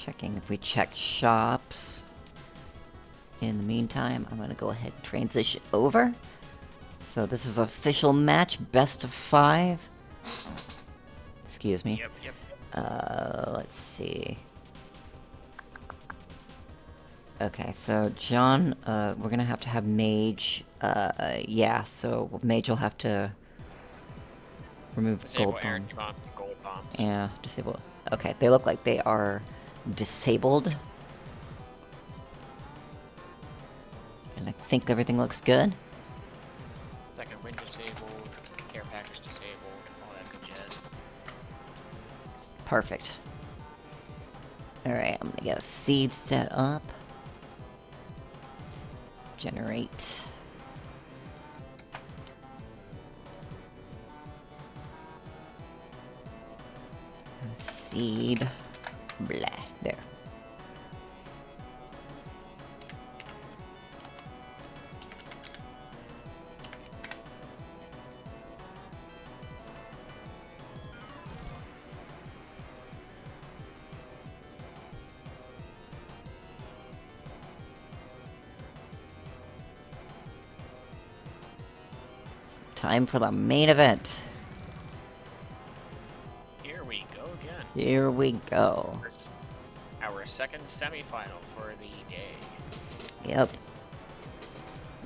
Checking if we check shops. In the meantime, I'm gonna go ahead and transition over. So this is official match, best of 5. Excuse me. Yep. Let's see. Okay, so John, we're gonna have to have Mage. Yeah, so Mage will have to remove Disable gold energy bomb. bombs and gold bombs. Yeah, disable. Okay, they look like they are disabled. And I think everything looks good. Second wind disabled, care package disabled, all that good jazz. Perfect. Alright, I'm gonna get a seed set up. Generate. Seed. Blah. There. Time for the main event. Here we go again. Here we go. Our second semifinal for the day. Yep.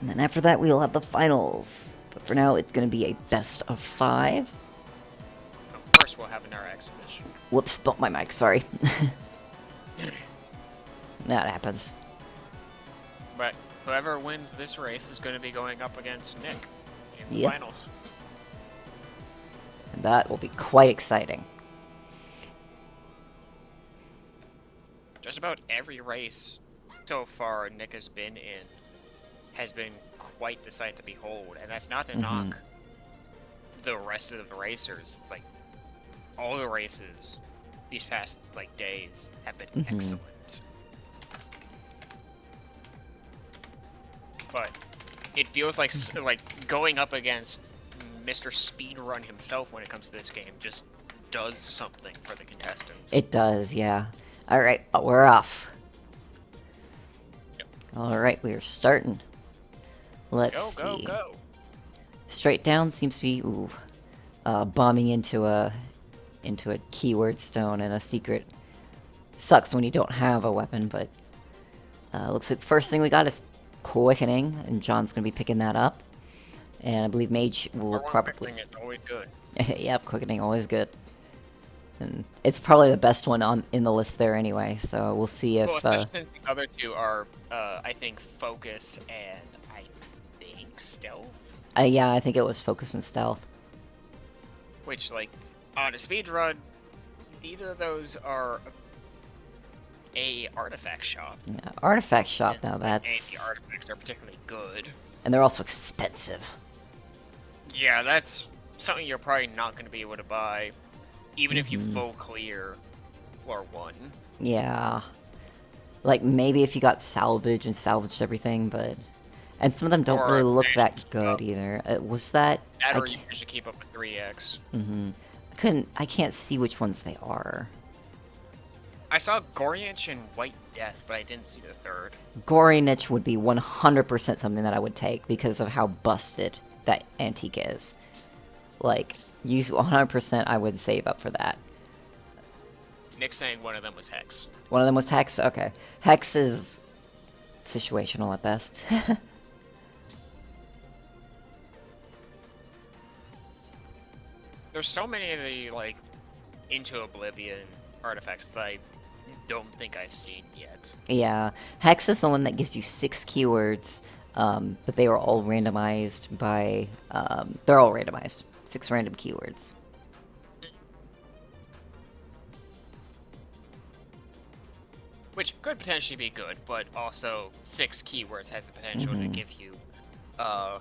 And then after that, we'll have the finals. But for now, it's going to be a best of 5. First, we'll have our exhibition. Whoops, bumped my mic, sorry. That happens. But whoever wins this race is going to be going up against Nick in the finals. And that will be quite exciting. Just about every race so far Nick has been in has been quite the sight to behold, and that's not to knock the rest of the racers. Like, all the races these past, like, days have been excellent. But it feels like going up against Mr. Speedrun himself when it comes to this game just does something for the contestants. It does, yeah. Alright, we're off. Yep. Alright, we are starting. Let's see. Go. Straight down seems to be, bombing into a keyword stone and a secret. Sucks when you don't have a weapon, but looks like the first thing we got is Quickening, and John's gonna be picking that up. And I believe Mage will probably... Quickening is always good. Yep, Quickening, always good. And it's probably the best one in the list there anyway, so we'll see if... Well, especially since the other two are, I think, Focus and, I think, Stealth? Yeah, I think it was Focus and Stealth. Which, like, on a speedrun, neither of those are a artifact shop. Yeah, artifact shop, now that's... And the artifacts are particularly good. And they're also expensive. Yeah, that's something you're probably not going to be able to buy, even if you full clear floor 1. Yeah. Like, maybe if you got salvage and salvaged everything, but... And some of them don't really look that good either. Was that... That or you should keep up with 3x. I can't see which ones they are. I saw Goryinch and White Death, but I didn't see the third. Gory Niche would be 100% something that I would take because of how busted that antique is. Like, 100% I would save up for that. Nick's saying one of them was Hex. One of them was Hex? Okay. Hex is situational at best. There's so many of the, like, Into Oblivion artifacts that I don't think I've seen yet. Yeah. Hex is the one that gives you 6 keywords, but they are all randomized by... they're all randomized. 6 random keywords. Which could potentially be good, but also 6 keywords has the potential to give you, a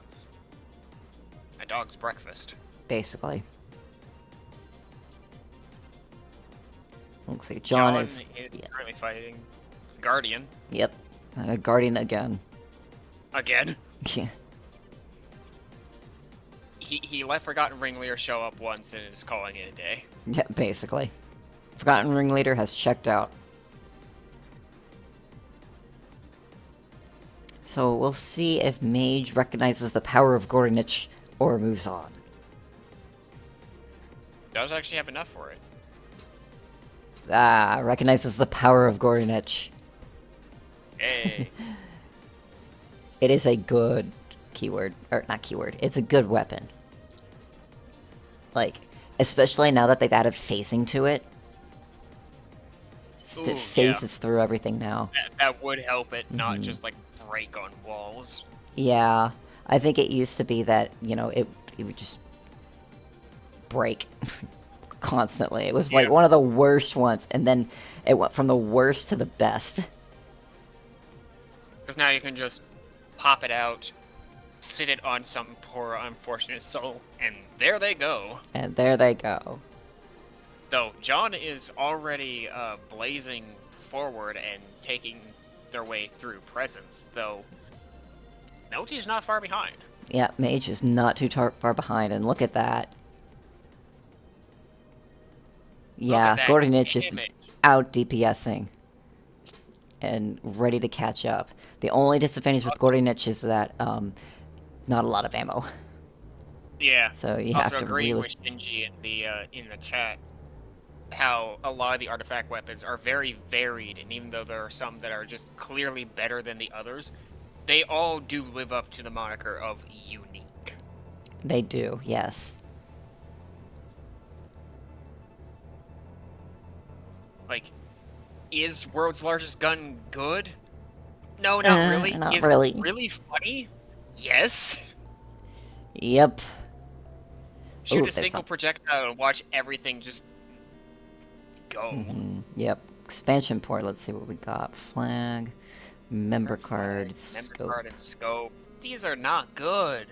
dog's breakfast. Basically. Looks like John is currently fighting Guardian. Yep. Guardian again. Again? Yeah. He let Forgotten Ringleader show up once and is calling it a day. Yeah, basically. Forgotten Ringleader has checked out. So we'll see if Mage recognizes the power of Gorinich or moves on. Does actually have enough for it. Ah, recognizes the power of Gorinich. Hey. It is a good keyword, or not keyword, it's a good weapon. Like, especially now that they've added phasing to it. Ooh, It phases through everything now. That would help it not just, like, break on walls. Yeah, I think it used to be that, you know, it would just break constantly. It was like one of the worst ones, and then it went from the worst to the best. Because now you can just pop it out, sit it on some poor unfortunate soul, and there they go. And there they go. Though John is already blazing forward and taking their way through presence, though Melty's not far behind. Yeah, Mage is not too far behind, and look at that. Yeah, Gorinich is out DPSing and ready to catch up. The only disadvantage with Gorinich is that not a lot of ammo. Yeah. So you also have to agreeing really... with Shinji in the chat how a lot of the artifact weapons are very varied, and even though there are some that are just clearly better than the others, they all do live up to the moniker of unique. They do, yes. Like, is World's Largest Gun good? No, not really. Not is really. It really funny? Yes. Yep. Shoot a single projectile and watch everything just go. Yep. Expansion port, let's see what we got. Flag, member card, member scope. card and scope. These are not good.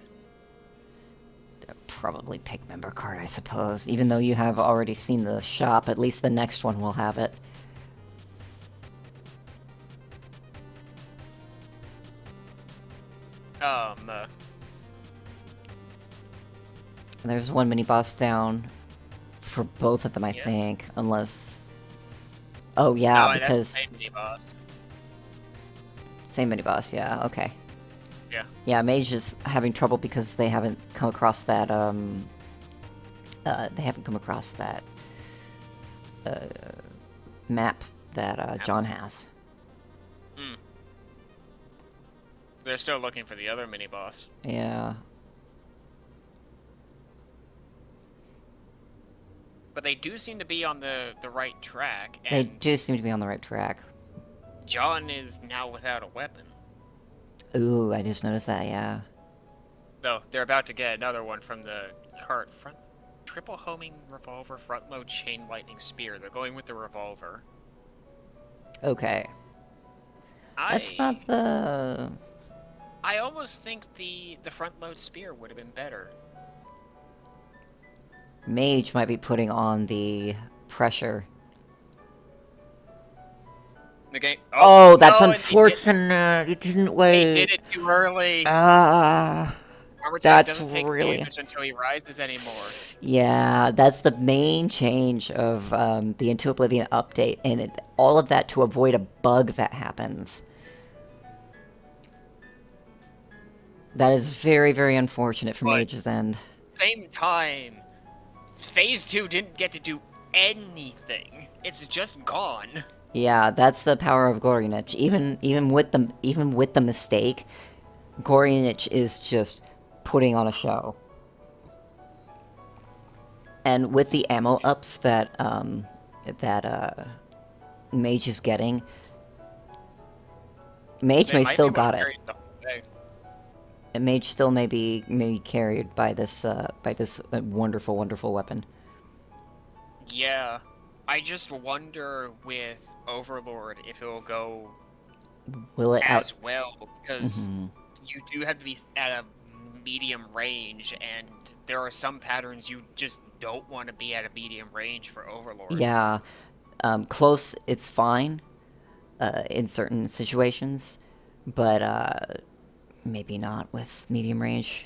I'd probably pick member card, I suppose. Even though you have already seen the shop, at least the next one will have it. There's one mini-boss down for both of them, I think. Unless... Oh, yeah, because... That's the same mini-boss. Same mini-boss, yeah, okay. Yeah. Yeah, Mage is having trouble because they haven't come across that, they haven't come across that, map that, John has. They're still looking for the other mini-boss. Yeah. But they do seem to be on the right track, and... They do seem to be on the right track. John is now without a weapon. Ooh, I just noticed that, yeah. Though, they're about to get another one from the cart. Triple homing revolver, front load chain lightning spear. They're going with the revolver. Okay. That's not the... I almost think the front load spear would have been better. Mage might be putting on the pressure. The game. Oh, that's unfortunate. It didn't wait. They did it too early. That's doesn't take really damage until he rises anymore. Yeah, that's the main change of the Into Oblivion update, and all of that to avoid a bug that happens. That is very, very unfortunate for Mage's End. Same time, Phase 2 didn't get to do anything. It's just gone. Yeah, that's the power of Gorinich. Even with the mistake, Gorinich is just putting on a show. And with the ammo ups that Mage is getting, Mage may still got it. And Mage still may be carried by this wonderful, wonderful weapon. Yeah, I just wonder with Overlord if it will go as well, because you do have to be at a medium range, and there are some patterns you just don't want to be at a medium range for Overlord. Yeah, close it's fine in certain situations, but maybe not with medium range.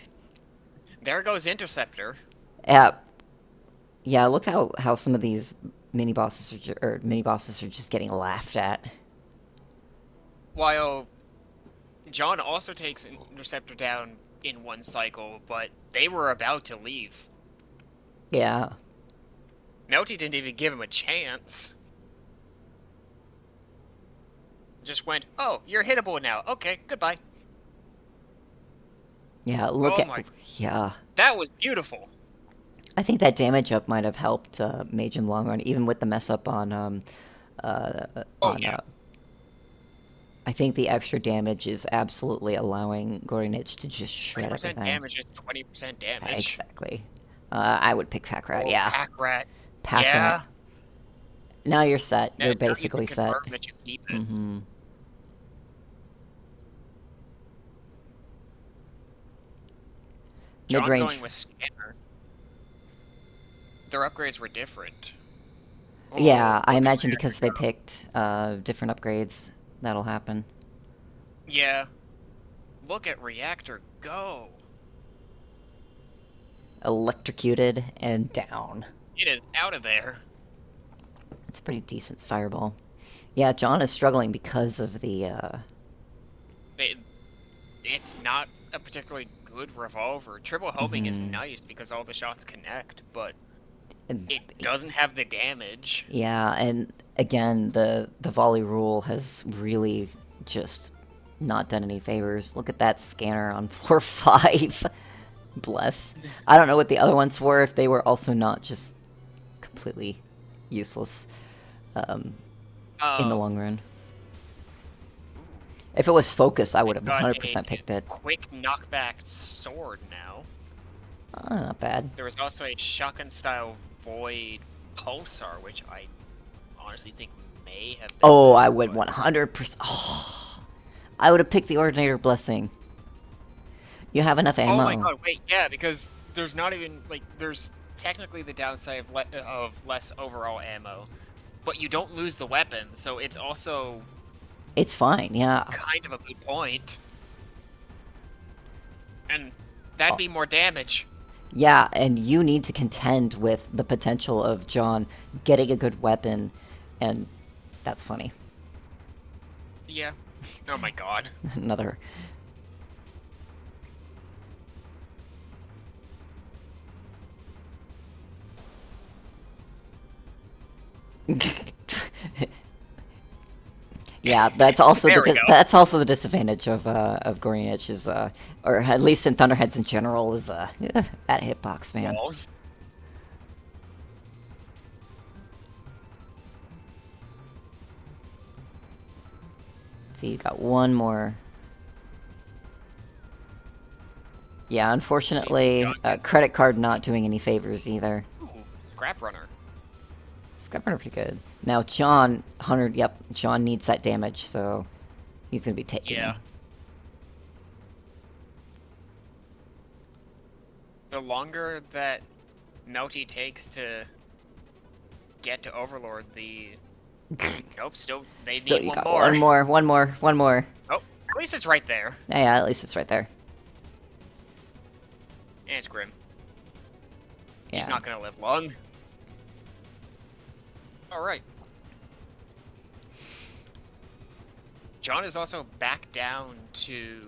There goes Interceptor. Yeah, look how some of these mini bosses are just getting laughed at. While John also takes Interceptor down in one cycle, but they were about to leave. Yeah. Melty didn't even give him a chance. Just went, oh, you're hittable now. Okay, goodbye. Yeah, look Oh at... my, Yeah. that was beautiful. I think that damage up might have helped Mage in the long run, even with the mess up on... Oh yeah. I think the extra damage is absolutely allowing Gorinich to just shred 20% everything. damage is 20% damage. Exactly. I would pick Pack Rat, Oh, yeah. Pack Rat. Pack Rat. Yeah. Now you're set. You're Now you can basically set. confirm that you keep it. Mm-hmm. John Mid-range. going with Scanner. Their upgrades were different. Yeah, Oh, I look at imagine Reactor because they go. picked different upgrades, that'll happen. Yeah. Look at Reactor go. Electrocuted and down. It is out of there. It's a pretty decent fireball. Yeah, John is struggling because of the, It's not a particularly good revolver. Triple homing is nice because all the shots connect, but it doesn't have the damage. Yeah, and again, the volley rule has really just not done any favors. Look at that scanner on floor 5. Bless. I don't know what the other ones were, if they were also not just completely useless in the long run. If it was focus, I would have 100% picked it. Quick knockback sword now. Not bad. There was also a shotgun-style void pulsar, which I honestly think may have been... Oh, I would 100%... Oh, I would have picked the Ordinator Blessing. You have enough ammo. Oh my god, wait, yeah, because there's not even, like, there's technically the downside of less overall ammo, but you don't lose the weapon, so it's also... It's fine, yeah. Kind of a good point. And that'd be more damage. Yeah, and you need to contend with the potential of John getting a good weapon, and that's funny. Yeah. Oh my god. Another... Yeah, that's also that's also the disadvantage of Gorinich is or at least in Thunderheads in general is that hitbox, man. Walls. See, you got one more. Yeah, unfortunately, credit card not doing any favors either. Ooh, Scrap Runner. Scrap Runner pretty good. Now John, 100. Yep, John needs that damage, so he's gonna be taking. Yeah. The longer that Melty takes to get to Overlord, the nope, still they need one more. One more. Oh, at least it's right there. Yeah, at least it's right there. And it's Grim. Yeah. He's not gonna live long. Alright. John is also back down to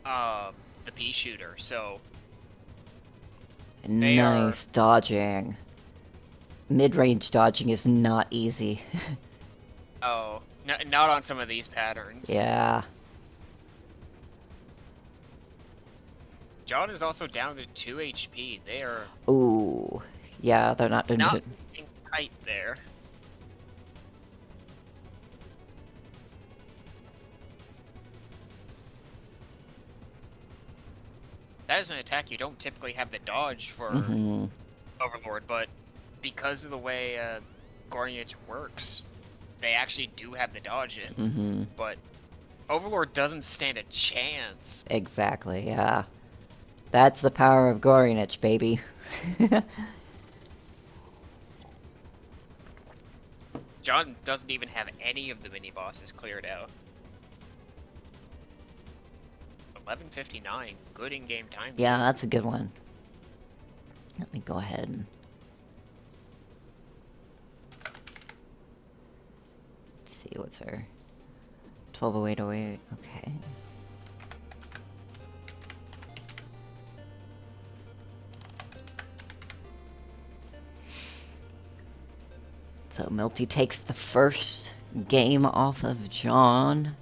the pea shooter, so nice dodging. Mid-range dodging is not easy. Oh, not on some of these patterns. Yeah. John is also down to 2 HP. They are... Ooh. Yeah, they're not doing good. Not tight there. That is an attack you don't typically have the dodge for Overlord, but because of the way Gorinich works, they actually do have the dodge in. But Overlord doesn't stand a chance. Exactly, yeah. That's the power of Gorinich, baby. John doesn't even have any of the mini-bosses cleared out. 11:59, good in-game time. Yeah, that's a good one. Let me go ahead and... see what's her 120808. Okay. So Melty takes the first game off of John.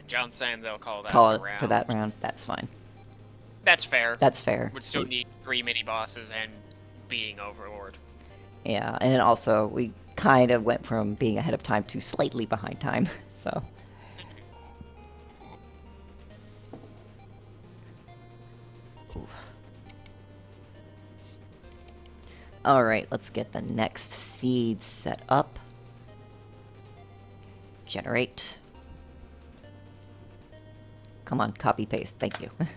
John's saying they'll call that Call the it round. for that round. That's fine. That's fair. That's fair. Would still need 3 mini bosses and beating Overlord. Yeah, and also we kind of went from being ahead of time to slightly behind time, so. Alright, let's get the next seed set up. Generate. Come on, copy paste, thank you. Okay.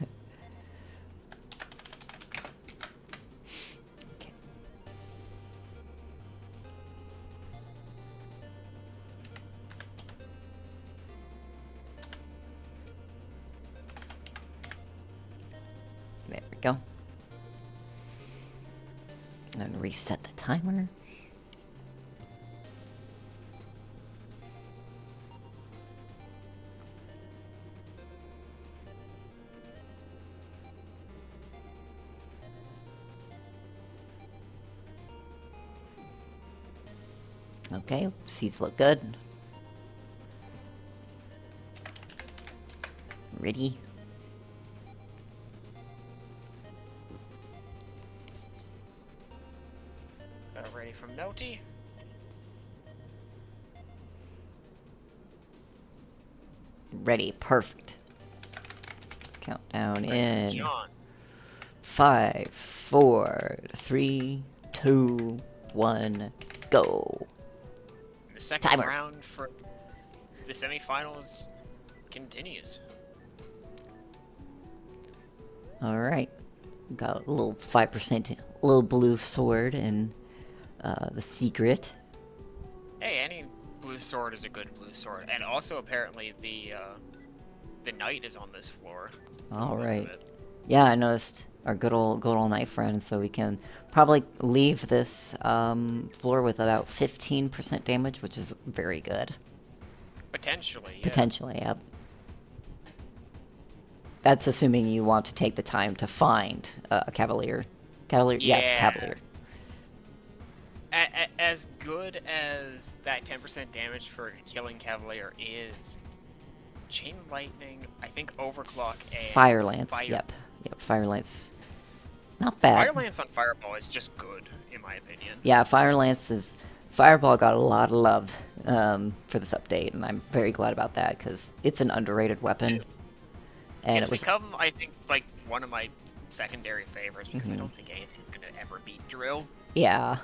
There we go. And reset the timer. Okay, seeds look good. Ready? Ready from Melty. Ready, perfect. Countdown Ready in from John. 5, 4, 3, 2, 1, go. The second Timer. round for the semifinals continues. Alright. Got a little 5%, little blue sword and the secret. Hey, any blue sword is a good blue sword, and also apparently the knight is on this floor. Alright. Yeah, I noticed our good old knight friend, so we can probably leave this floor with about 15% damage, which is very good. Potentially, yeah. Potentially, yep. That's assuming you want to take the time to find a Cavalier. Cavalier? Yeah. Yes, Cavalier. As good as that 10% damage for killing Cavalier is, Chain Lightning, I think Overclock and Fire Lance, yep. Yep, Fire Lance. Not bad. Fire Lance on Fireball is just good, in my opinion. Yeah, Fire Lance is... Fireball got a lot of love for this update, and I'm very glad about that, because it's an underrated weapon. And It's it was... become, I think, like, one of my secondary favorites, because I don't think anything's going to ever beat Drill. Yeah.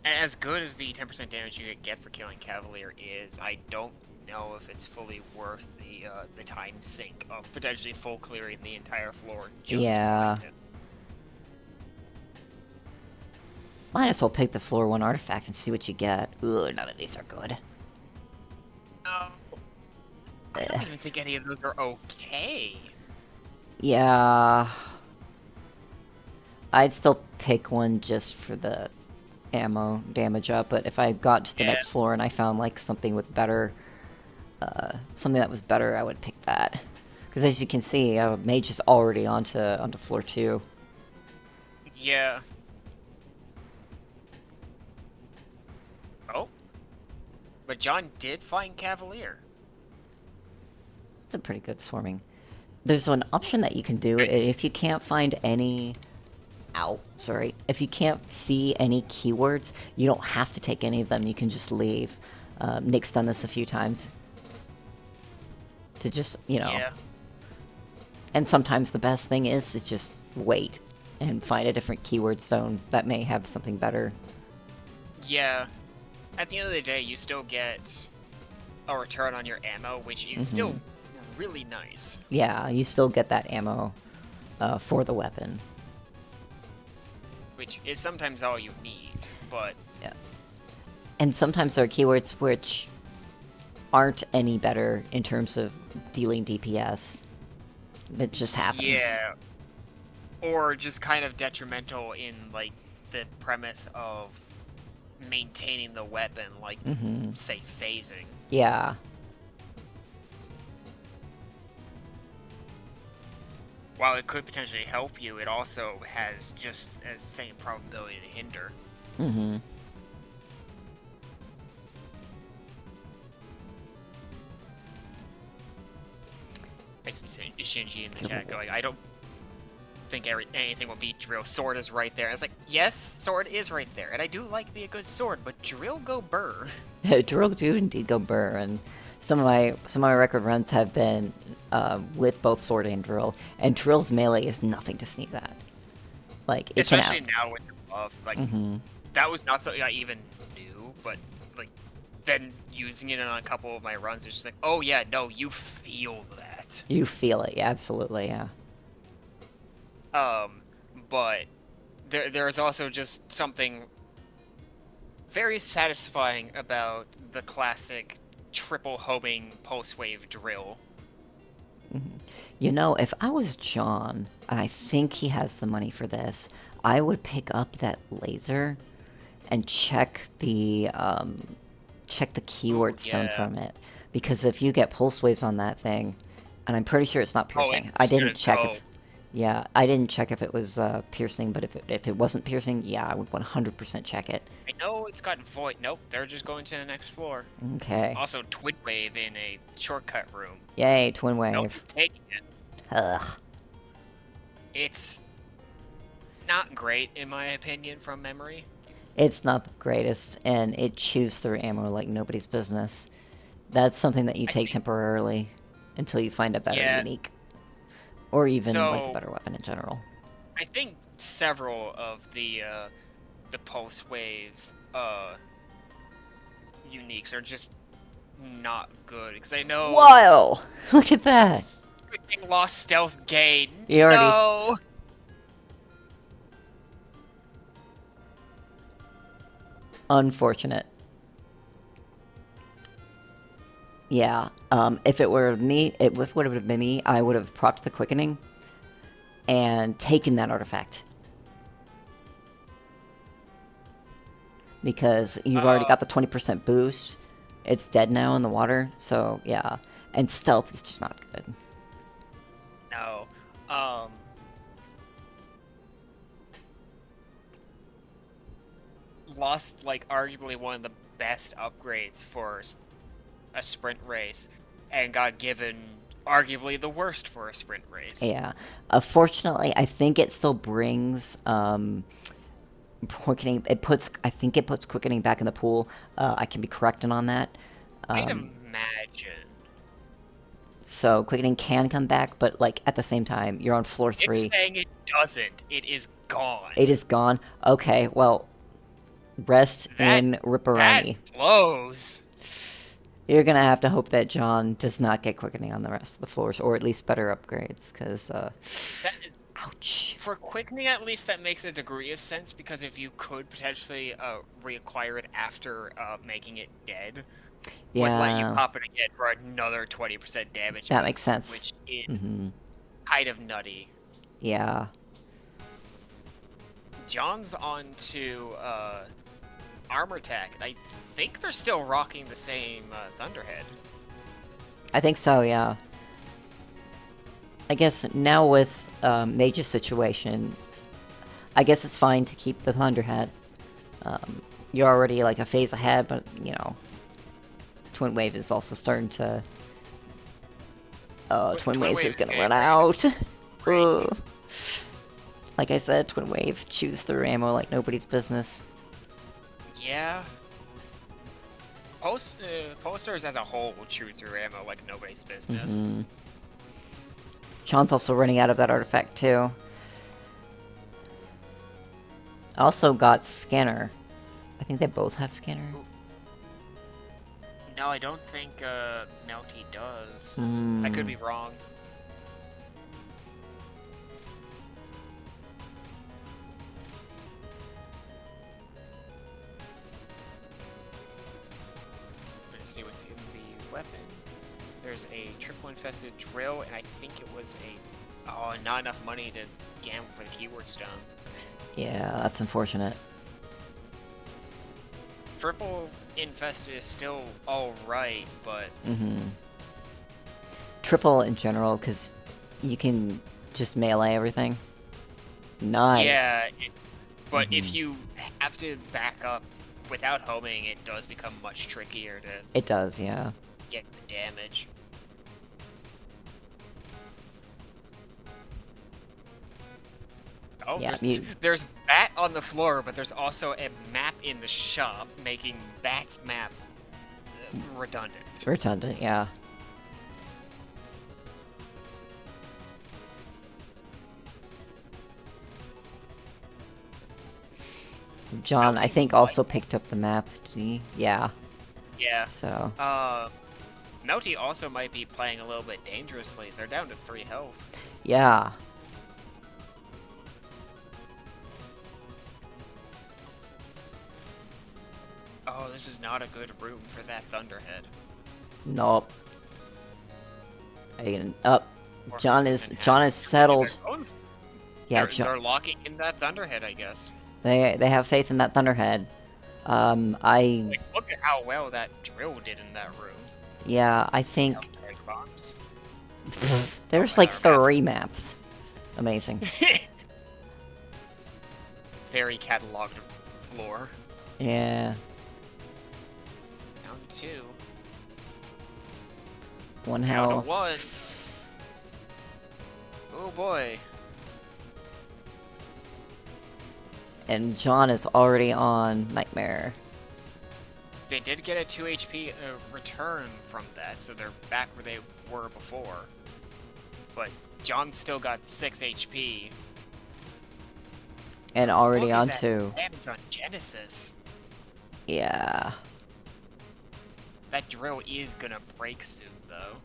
As good as the 10% damage you could get for killing Cavalier is, I don't know if it's fully worth the time sink of potentially full clearing the entire floor just to find it. Might as well pick the floor 1 artifact and see what you get. Ugh, none of these are good. No. I don't even think any of those are okay. Yeah. I'd still pick one just for the ammo damage up, but if I got to the next floor and I found like something with better, something that was better, I would pick that. Because as you can see, Mage is already onto floor 2. Yeah. Oh. But John did find Cavalier. It's a pretty good swarming. There's an option that you can do if you can't find any... if you can't see any keywords, you don't have to take any of them, you can just leave. Nick's done this a few times. To just, you know... Yeah. And sometimes the best thing is to just wait and find a different keyword stone that may have something better. Yeah. At the end of the day, you still get a return on your ammo, which is still really nice. Yeah, you still get that ammo for the weapon. Which is sometimes all you need, but... Yeah. And sometimes there are keywords which aren't any better in terms of dealing DPS. It just happens. Yeah. Or just kind of detrimental in, like, the premise of maintaining the weapon, like, say, phasing. Yeah. While it could potentially help you, it also has just as same probability to hinder. I see Shinji in the chat going, I don't think anything will beat drill. Sword is right there. I was like, yes, sword is right there, and I do like me a good sword, but drill go burr. Drill do indeed go burr, and some of my record runs have been with both sword and drill's melee is nothing to sneeze at. Like, it especially can now with the buff, like that was not something I even knew, but like then using it on a couple of my runs, it's just like, oh yeah, no, you feel that. You feel it, yeah, absolutely, yeah. But there's also just something very satisfying about the classic triple homing pulse wave drill. You know, if I was John, and I think he has the money for this, I would pick up that laser and check the keyword stone from it, because if you get pulse waves on that thing, and I'm pretty sure it's not piercing. I didn't check if, yeah, I didn't check if it was piercing, but if it wasn't piercing, yeah, I would 100% check it. I know it's got void. Nope, they're just going to the next floor. Okay. Also, twin wave in a shortcut room. Yay, twin wave. Nope, taking it. Ugh. It's not great, in my opinion, from memory. It's not the greatest, and it chews through ammo like nobody's business. That's something that you take temporarily until you find a better unique. Or even, like, a better weapon in general. I think several of the pulse wave uniques are just not good, because I know... Wow! Look at that! Freaking lost stealth gain. You already... No! Unfortunate. Yeah, if it were me, it would have been me, I would have procced the quickening and taken that artifact. Because you've already got the 20% boost, it's dead now in the water, so yeah. And stealth is just not good. No. Lost, like, arguably one of the best upgrades for a sprint race, and got given arguably the worst for a sprint race. Yeah. Fortunately, I think it still brings quickening. I think it puts quickening back in the pool. I can be corrected on that. I'd imagine. So quickening can come back, but like at the same time, you're on floor 3. It's saying it doesn't. It is gone. It is gone. Okay, well, rest in Ripperoni. That blows. You're gonna have to hope that John does not get quickening on the rest of the floors, or at least better upgrades, because, ouch. For quickening, at least, that makes a degree of sense, because if you could potentially reacquire it after making it dead, would let you pop it again for another 20% damage. That makes sense. Which is kind of nutty. Yeah. John's on to armor tech. I think they're still rocking the same Thunderhead. I think so, yeah. I guess now with Mage's situation, I guess it's fine to keep the Thunderhead. You're already like a phase ahead, but you know, Twin Wave is also starting to... Twin Wave is gonna run out. Like I said, Twin Wave chews through ammo like nobody's business. Yeah. Posters as a whole will chew through ammo like nobody's business. Sean's also running out of that artifact too. I also got Scanner. I think they both have Scanner. No, I don't think Melty does. I could be wrong. Let's see what's in the weapon. There's a triple infested drill, and I think it was not enough money to gamble for the keyword stone. Yeah, that's unfortunate. Triple infested is still alright, but Triple in general, because you can just melee everything. Nice. yeah. But if you have to back up without homing, it does become much trickier to It does, yeah. get the damage. Oh, Yeah, there's Bat on the floor, but there's also a map in the shop, making Bat's map redundant. Redundant, yeah. John, I think, also picked up the map, did he? Yeah. Yeah. So. Melty also might be playing a little bit dangerously. They're down to 3 health. Yeah. Oh, this is not a good room for that Thunderhead. Nope. Up. John is settled. Yeah, they're locking in that Thunderhead, I guess. They have faith in that Thunderhead. Like, look at how well that drill did in that room. Yeah, I think bombs. there's like 3 maps. Amazing. Very cataloged floor. Yeah. Down to 2. 1 Down health. to 1. Oh boy. And John is already on Nightmare. They did get a 2 HP return from that, so they're back where they were before. But John still got 6 HP. And already on that 2. Damage on Genesis. Yeah. That drill is gonna break soon, though.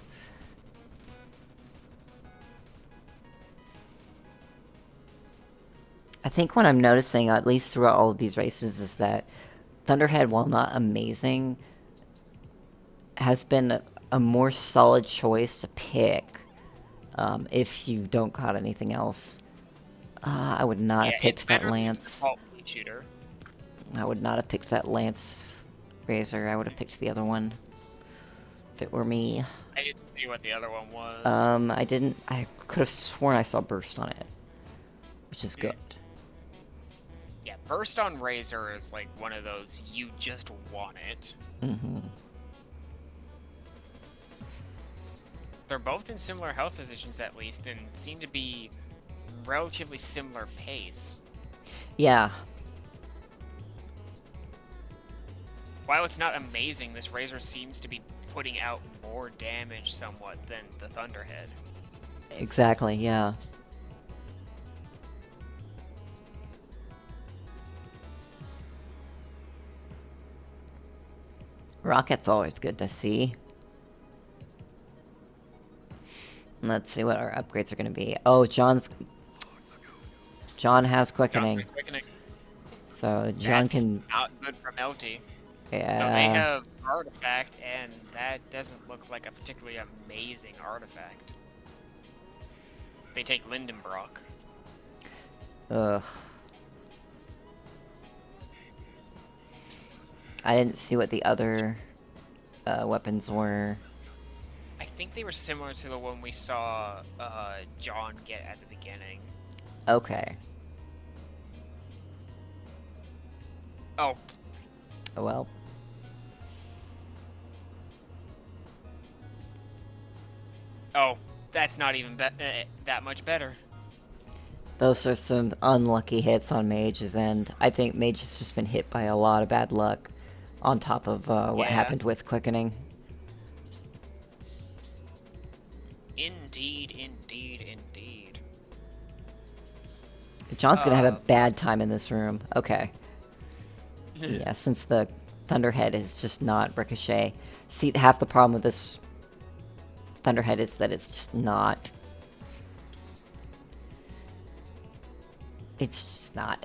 I think what I'm noticing, at least throughout all of these races, is that Thunderhead, while not amazing, has been a more solid choice to pick if you don't got anything else. I would not have picked that Lance. Shooter. I would not have picked that Lance Razor. I would have picked the other one if it were me. I didn't see what the other one was. I didn't. I could have sworn I saw Burst on it, which is good. Yeah, Burst on Razor is like one of those you just want it. They're both in similar health positions at least, and seem to be relatively similar pace. Yeah. While it's not amazing, this Razor seems to be putting out more damage somewhat than the Thunderhead. Exactly, yeah. Rocket's always good to see. Let's see what our upgrades are going to be. Oh, John has quickening. So John That's can... not good for Melty. Yeah. So they have Artifact, and that doesn't look like a particularly amazing artifact. They take Lindenbrock. Ugh. I didn't see what the other weapons were. I think they were similar to the one we saw John get at the beginning. Okay. Oh. Oh well. Oh, that's not even that much better. Those are some unlucky hits on Mage's end. I think Mage has just been hit by a lot of bad luck on top of what happened with quickening. Indeed, indeed, indeed. John's gonna have a bad time in this room. Okay. Yeah, since the Thunderhead is just not Ricochet. See, half the problem with this Thunderhead is that it's just not... It's just not.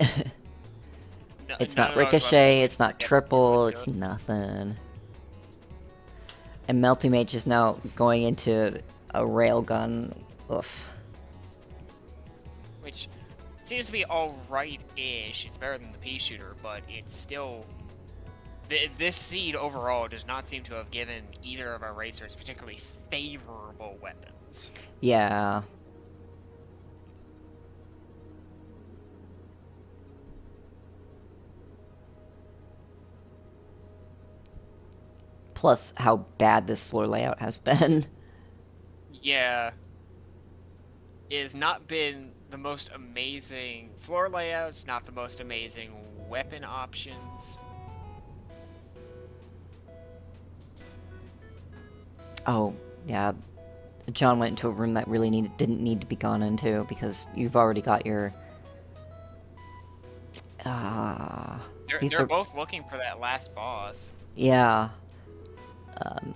It's not Ricochet, it's not Triple, it's nothing. And Melty Mage is now going into a railgun. Oof. Which seems to be alright-ish. It's better than the pea shooter, but it's still This seed overall does not seem to have given either of our racers particularly favorable weapons. Yeah. Plus, how bad this floor layout has been. Yeah. It has not been the most amazing floor layouts, not the most amazing weapon options. Oh, yeah. John went into a room that really didn't need to be gone into because you've already got your. These They're are. both looking for that last boss. Yeah.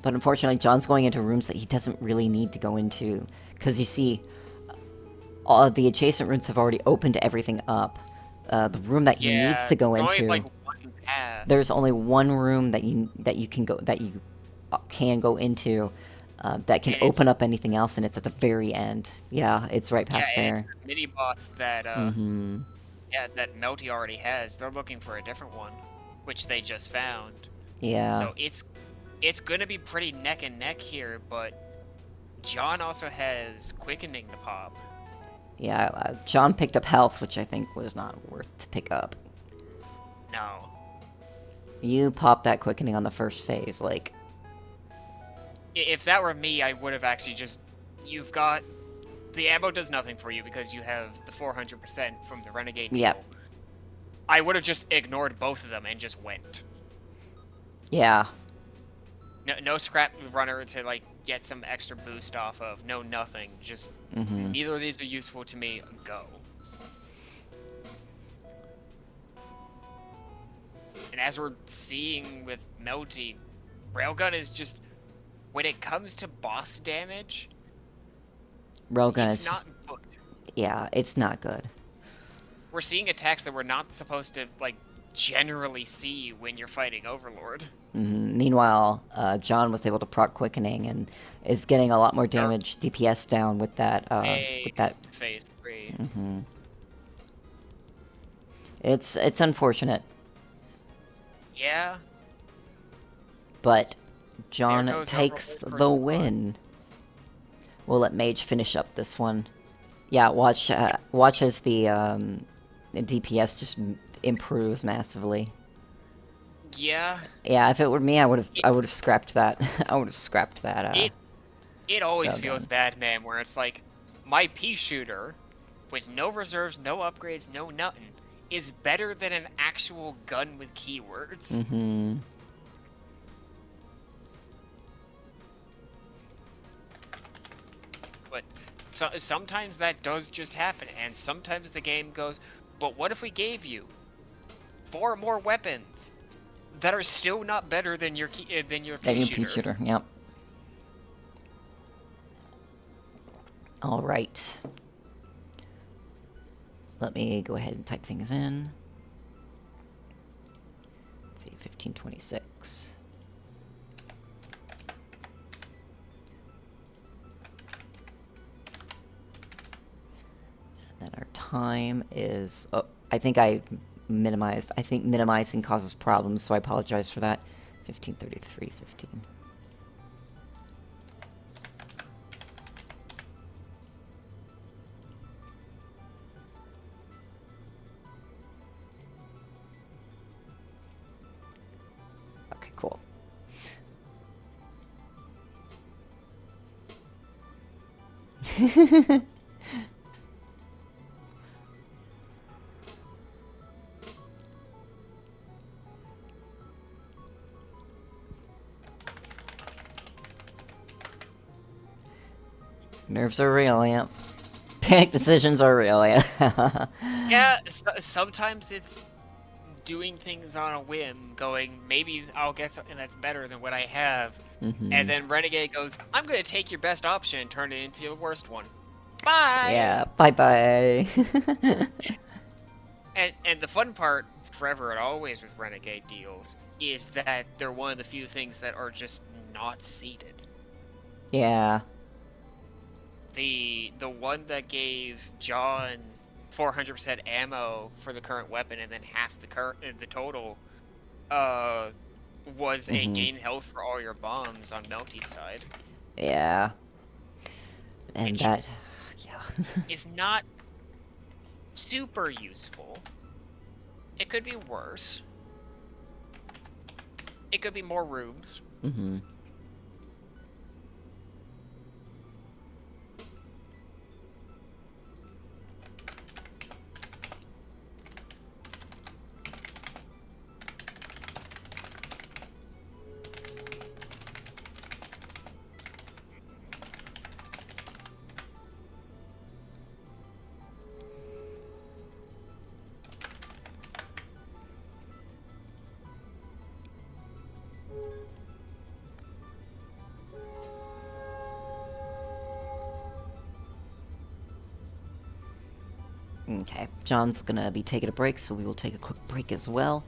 But unfortunately, John's going into rooms that he doesn't really need to go into. Because you see, all the adjacent rooms have already opened everything up. The room that he needs Yeah, to go there's only into, like one path. there's only one room that you can go into that can And open up anything else, and it's at the very end. Yeah, it's right yeah, past and it's there. the mini boss that Mm-hmm. yeah, that Melty already has. They're looking for a different one, which they just found. Yeah. So it's gonna be pretty neck and neck here, but John also has quickening to pop. Yeah, John picked up health, which I think was not worth to pick up. No. You popped that quickening on the first phase, like. If that were me, I would have actually just you've got the ammo does nothing for you because you have the 400% from the Renegade deal. Yep. I would have just ignored both of them and just went. Yeah. No scrap runner to like get some extra boost off of. No nothing. Just neither of these are useful to me. Go. And as we're seeing with Melty, Railgun is just when it comes to boss damage, Railgun it's is not just, good. yeah, it's not good. We're seeing attacks that we're not supposed to like generally see when you're fighting Overlord. Meanwhile, John was able to proc quickening and is getting a lot more damage DPS down with that. Phase 3. It's unfortunate, Yeah. but John takes Overlord for the John. win. We'll let Mage finish up this one. Yeah, watch as the DPS just improves massively. Yeah. Yeah, if it were me, I would have scrapped that. I would have scrapped that. It always Railgun. feels bad, man, where it's like my pea shooter with no reserves, no upgrades, no nothing is better than an actual gun with keywords. But sometimes that does just happen, and sometimes the game goes, but what if we gave you 4 more weapons that are still not better than your pea shooter? Yep. All right. Let me go ahead and type things in. Let's see, 1526. And our time is. Oh, I think I minimized. I think minimizing causes problems, so I apologize for that. 15:33:15. Okay, cool. Nerves are real, yeah. Panic decisions are real, yeah. Yeah, sometimes it's doing things on a whim, going, maybe I'll get something that's better than what I have. And then Renegade goes, I'm going to take your best option and turn it into your worst one. Bye! Yeah, bye-bye. And the fun part, forever and always with Renegade deals, is that they're one of the few things that are just not seeded. Yeah. The one that gave John 400% ammo for the current weapon and then half the total, was a gain health for all your bombs on Melty's side. Yeah. And Which that... yeah. is not super useful. It could be worse. It could be more rooms. Mm-hmm. Okay, John's gonna be taking a break, so we will take a quick break as well.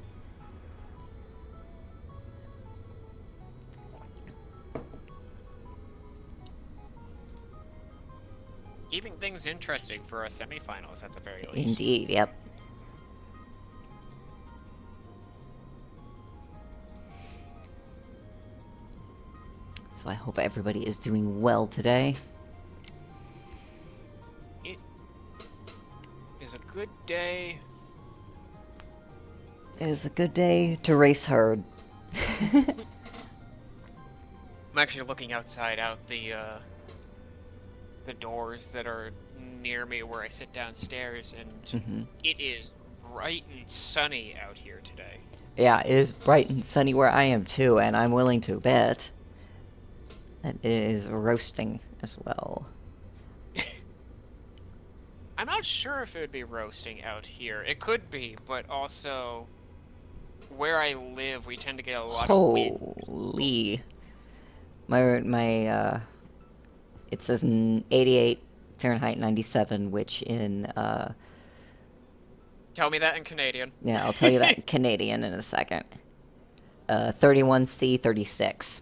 Keeping things interesting for our semifinals at the very least. Indeed, yep. So I hope everybody is doing well today. It is a good day. It is a good day to race hard. I'm actually looking outside out the doors that are near me where I sit downstairs, and it is bright and sunny out here today. Yeah, it is bright and sunny where I am too, and I'm willing to bet that it is roasting as well. I'm not sure if it would be roasting out here. It could be, but also where I live, we tend to get a lot of wind. Holy. My it says 88 Fahrenheit 97, which in Tell me that in Canadian. yeah, I'll tell you that in Canadian in a second. 31C 36.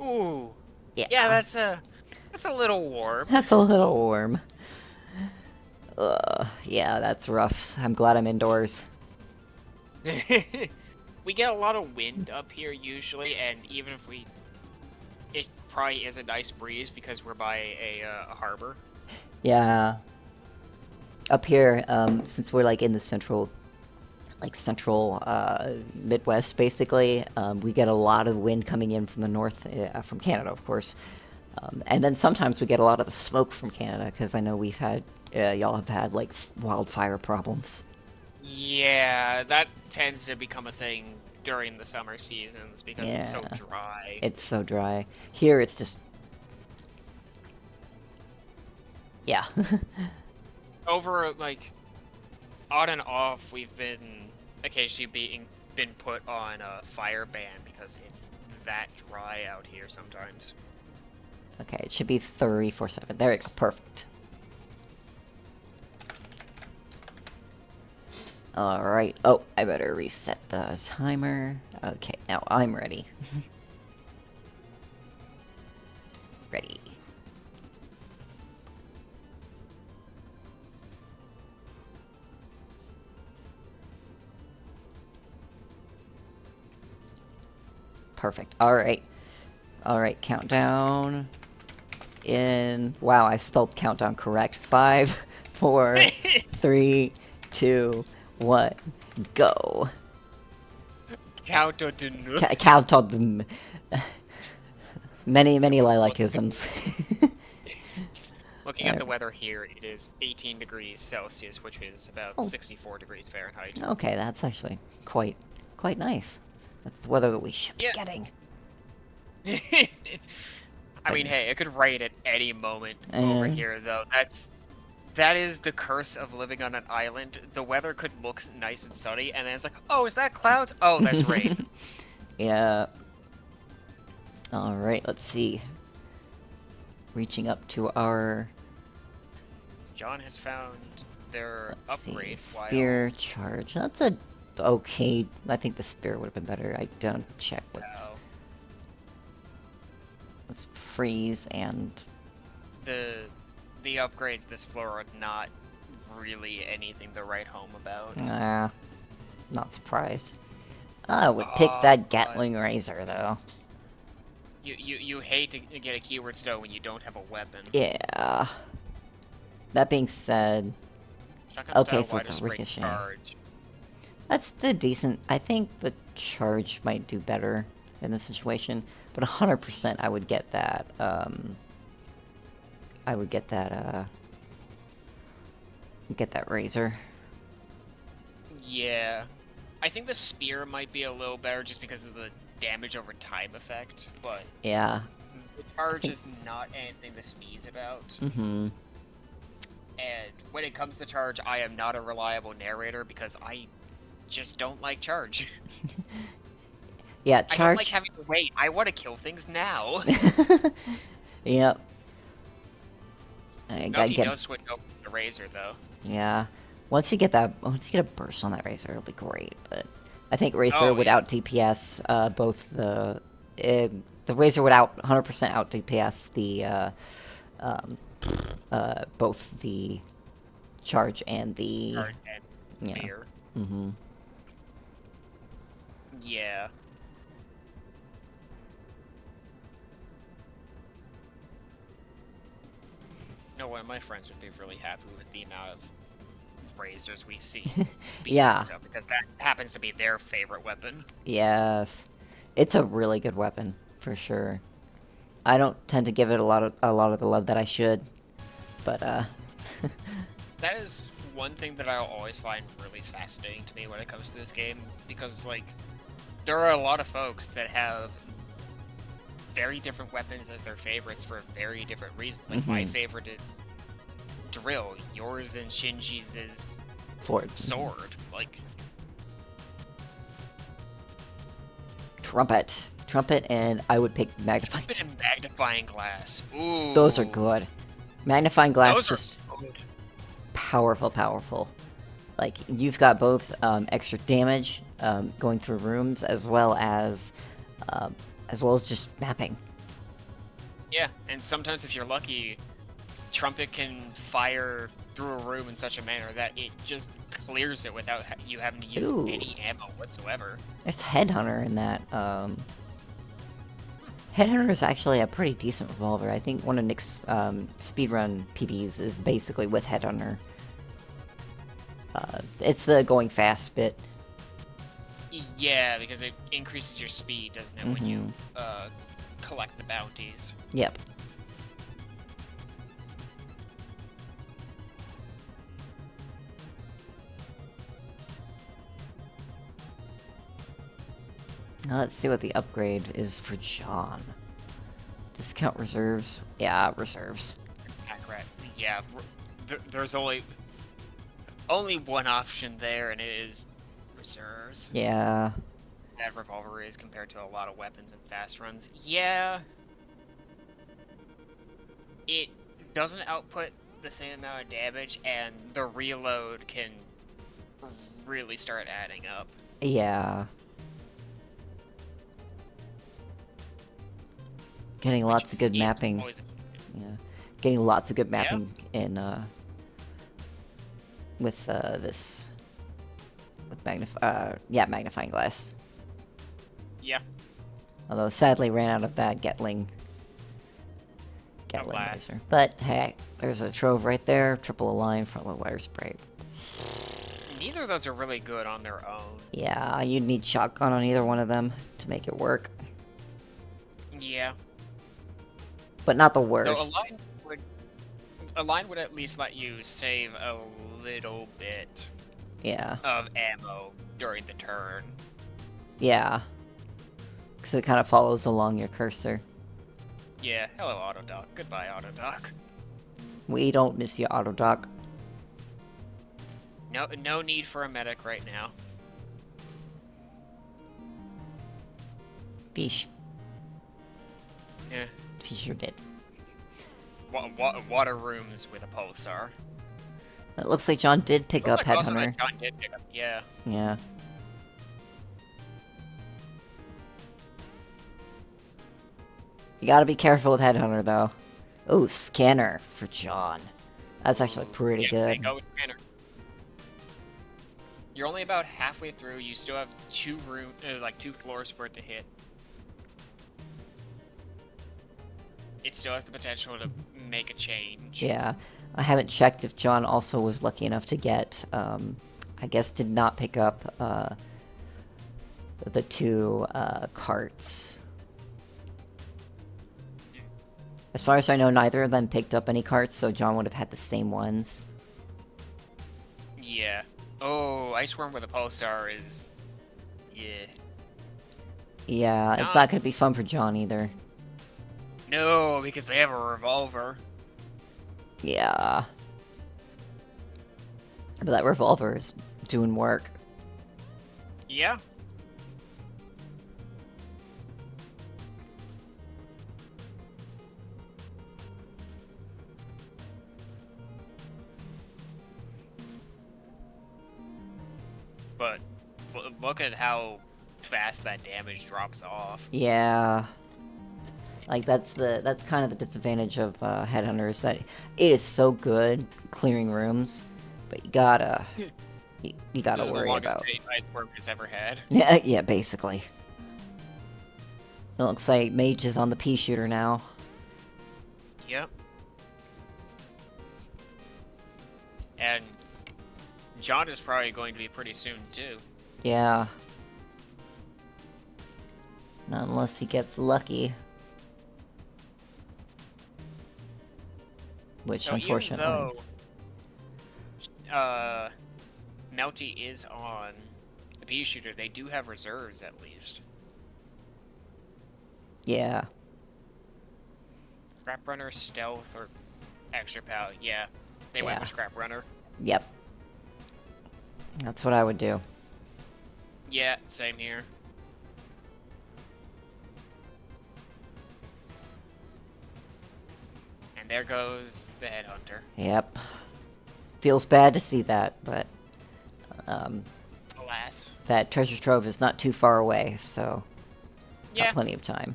Ooh. Yeah. Yeah, that's a little warm. That's a little warm. Yeah, that's rough. I'm glad I'm indoors. We get a lot of wind up here usually, and even if it probably is a nice breeze because we're by a harbor. Yeah. Up here, since we're like in the central Midwest, basically, we get a lot of wind coming in from the north, from Canada, of course. And then sometimes we get a lot of the smoke from Canada, because I know we've had, y'all have had, like, wildfire problems. Yeah, that tends to become a thing during the summer seasons because it's so Yeah. dry. It's so dry. Here, it's just... yeah. Over, like, on and off, we've been occasionally been put on a fire ban because it's that dry out here sometimes. Okay, it should be 347. There you go, perfect. Alright, oh, I better reset the timer. Okay, now I'm ready. Ready. Perfect, alright. Alright, countdown. Wow, I spelled countdown correct. 5, 4, 3, 2, 1, go. Countdown. Countdown. Many lilacisms. Looking at the weather here, it is 18 degrees Celsius, which is about 64 degrees Fahrenheit. Okay, that's actually quite nice. That's the weather that we should be getting. I mean, hey, it could rain at any moment over here, though. That is the curse of living on an island. The weather could look nice and sunny, and then it's like, oh, is that clouds? Oh, that's rain. Yeah. Alright, let's see. Reaching up to our... John has found their upgrade. Spear charge. That's a... okay. I think the spear would have been better. I don't check what's... Let's freeze and... The upgrades this floor are not really anything to write home about. Not surprised. I would pick Oh, that God. Gatling Razor, though. You hate to get a keyword stone when you don't have a weapon. Yeah. That being said, Shotgun okay, style so it's wider a spray ricochet. charge. That's the decent. I think the charge might do better in this situation, but 100% I would get that. I would get that. Get that razor. Yeah. I think the spear might be a little better just because of the damage over time effect, but Yeah. the charge is not anything to sneeze about. Mm-hmm. And when it comes to charge, I am not a reliable narrator because I just don't like charge. Yeah, I don't like charge. having to wait. I want to kill things now. Yep. I gotta Melty get. does switch over to the razor though. Yeah. Once you get a burst on that razor, it'll be great. But I think razor Oh, would yeah. out DPS both the razor would out 100% out DPS um, both the charge and the Charge and yeah. spear. Mm-hmm. Yeah. No, one of my friends would be really happy with the amount of razors we've seen. Yeah. Because that happens to be their favorite weapon. Yes. It's a really good weapon for sure. I don't tend to give it a lot of the love that I should, but That is one thing that I'll always find really fascinating to me when it comes to this game, because, like, there are a lot of folks that have very different weapons as their favorites for very different reasons. Like, my favorite is drill, yours and Shinji's is sword. Like, trumpet, and I would pick magnifying. trumpet and magnifying glass. Ooh. Those are good. Magnifying glass Those just are good. powerful. Like you've got both extra damage going through rooms as well as just mapping. Yeah, and sometimes if you're lucky, trumpet can fire through a room in such a manner that it just clears it without you having to use any ammo whatsoever. There's Headhunter in that. Headhunter is actually a pretty decent revolver. I think one of Nick's speedrun PBs is basically with Headhunter. It's the going fast bit. Yeah, because it increases your speed, doesn't it, when you collect the bounties. Yep. Now let's see what the upgrade is for John. Discount reserves. Yeah, reserves. Accurate. Yeah, there's only one option there, and it is reserves. Yeah. That revolver is compared to a lot of weapons and fast runs. Yeah. It doesn't output the same amount of damage, and the reload can really start adding up. Yeah. Getting lots of good mapping. Yeah. Getting lots of good mapping in with this with magnifying glass. Yeah. Although sadly ran out of that Gatling glass. laser. But hey, there's a trove right there, triple align, front load wire spray. Neither of those are really good on their own. Yeah, you'd need shotgun on either one of them to make it work. Yeah. But not the worst. So align would at least let you save a little bit of ammo during the turn. Yeah. Because it kind of follows along your cursor. Yeah, hello Autodoc. Goodbye Autodoc. We don't miss you, Autodoc. No need for a medic right now. Fish. Yeah. Fish, you're dead. Water rooms with a pulsar. It looks like John did pick up Also Headhunter. that John did pick up, yeah. Yeah. You gotta be careful with Headhunter, though. Ooh, Scanner for John. That's actually pretty good. Go with Scanner. You're only about halfway through. You still have two floors for it to hit. It still has the potential to make a change. Yeah. I haven't checked if John also was lucky enough to get, I guess did not pick up, the two, carts. As far as I know, neither of them picked up any carts, so John would have had the same ones. Yeah. Oh, Ice Worm with a Pulsar is... Yeah. Yeah, it's not gonna be fun for John either. No, because they have a revolver. Yeah. But that revolver is doing work. Yeah. But look at how fast that damage drops off. Yeah. Like, that's kind of the disadvantage of Headhunters, that it is so good clearing rooms, but you gotta you gotta This is worry the longest about. date Ice Worm has ever had. Yeah, basically. It looks like Mage is on the pea shooter now. Yep. And John is probably going to be pretty soon too. Yeah. Not unless he gets lucky. Which, So unfortunately... even though Melty is on the pea shooter, they do have reserves at least. Yeah. Scrap Runner, Stealth, or Extra Pow. Yeah, they went with Scrap Runner. Yep. That's what I would do. Yeah, same here. And there goes the Headhunter. Yep. Feels bad to see that, but... Alas. that treasure trove is not too far away, so... Yeah. Got plenty of time.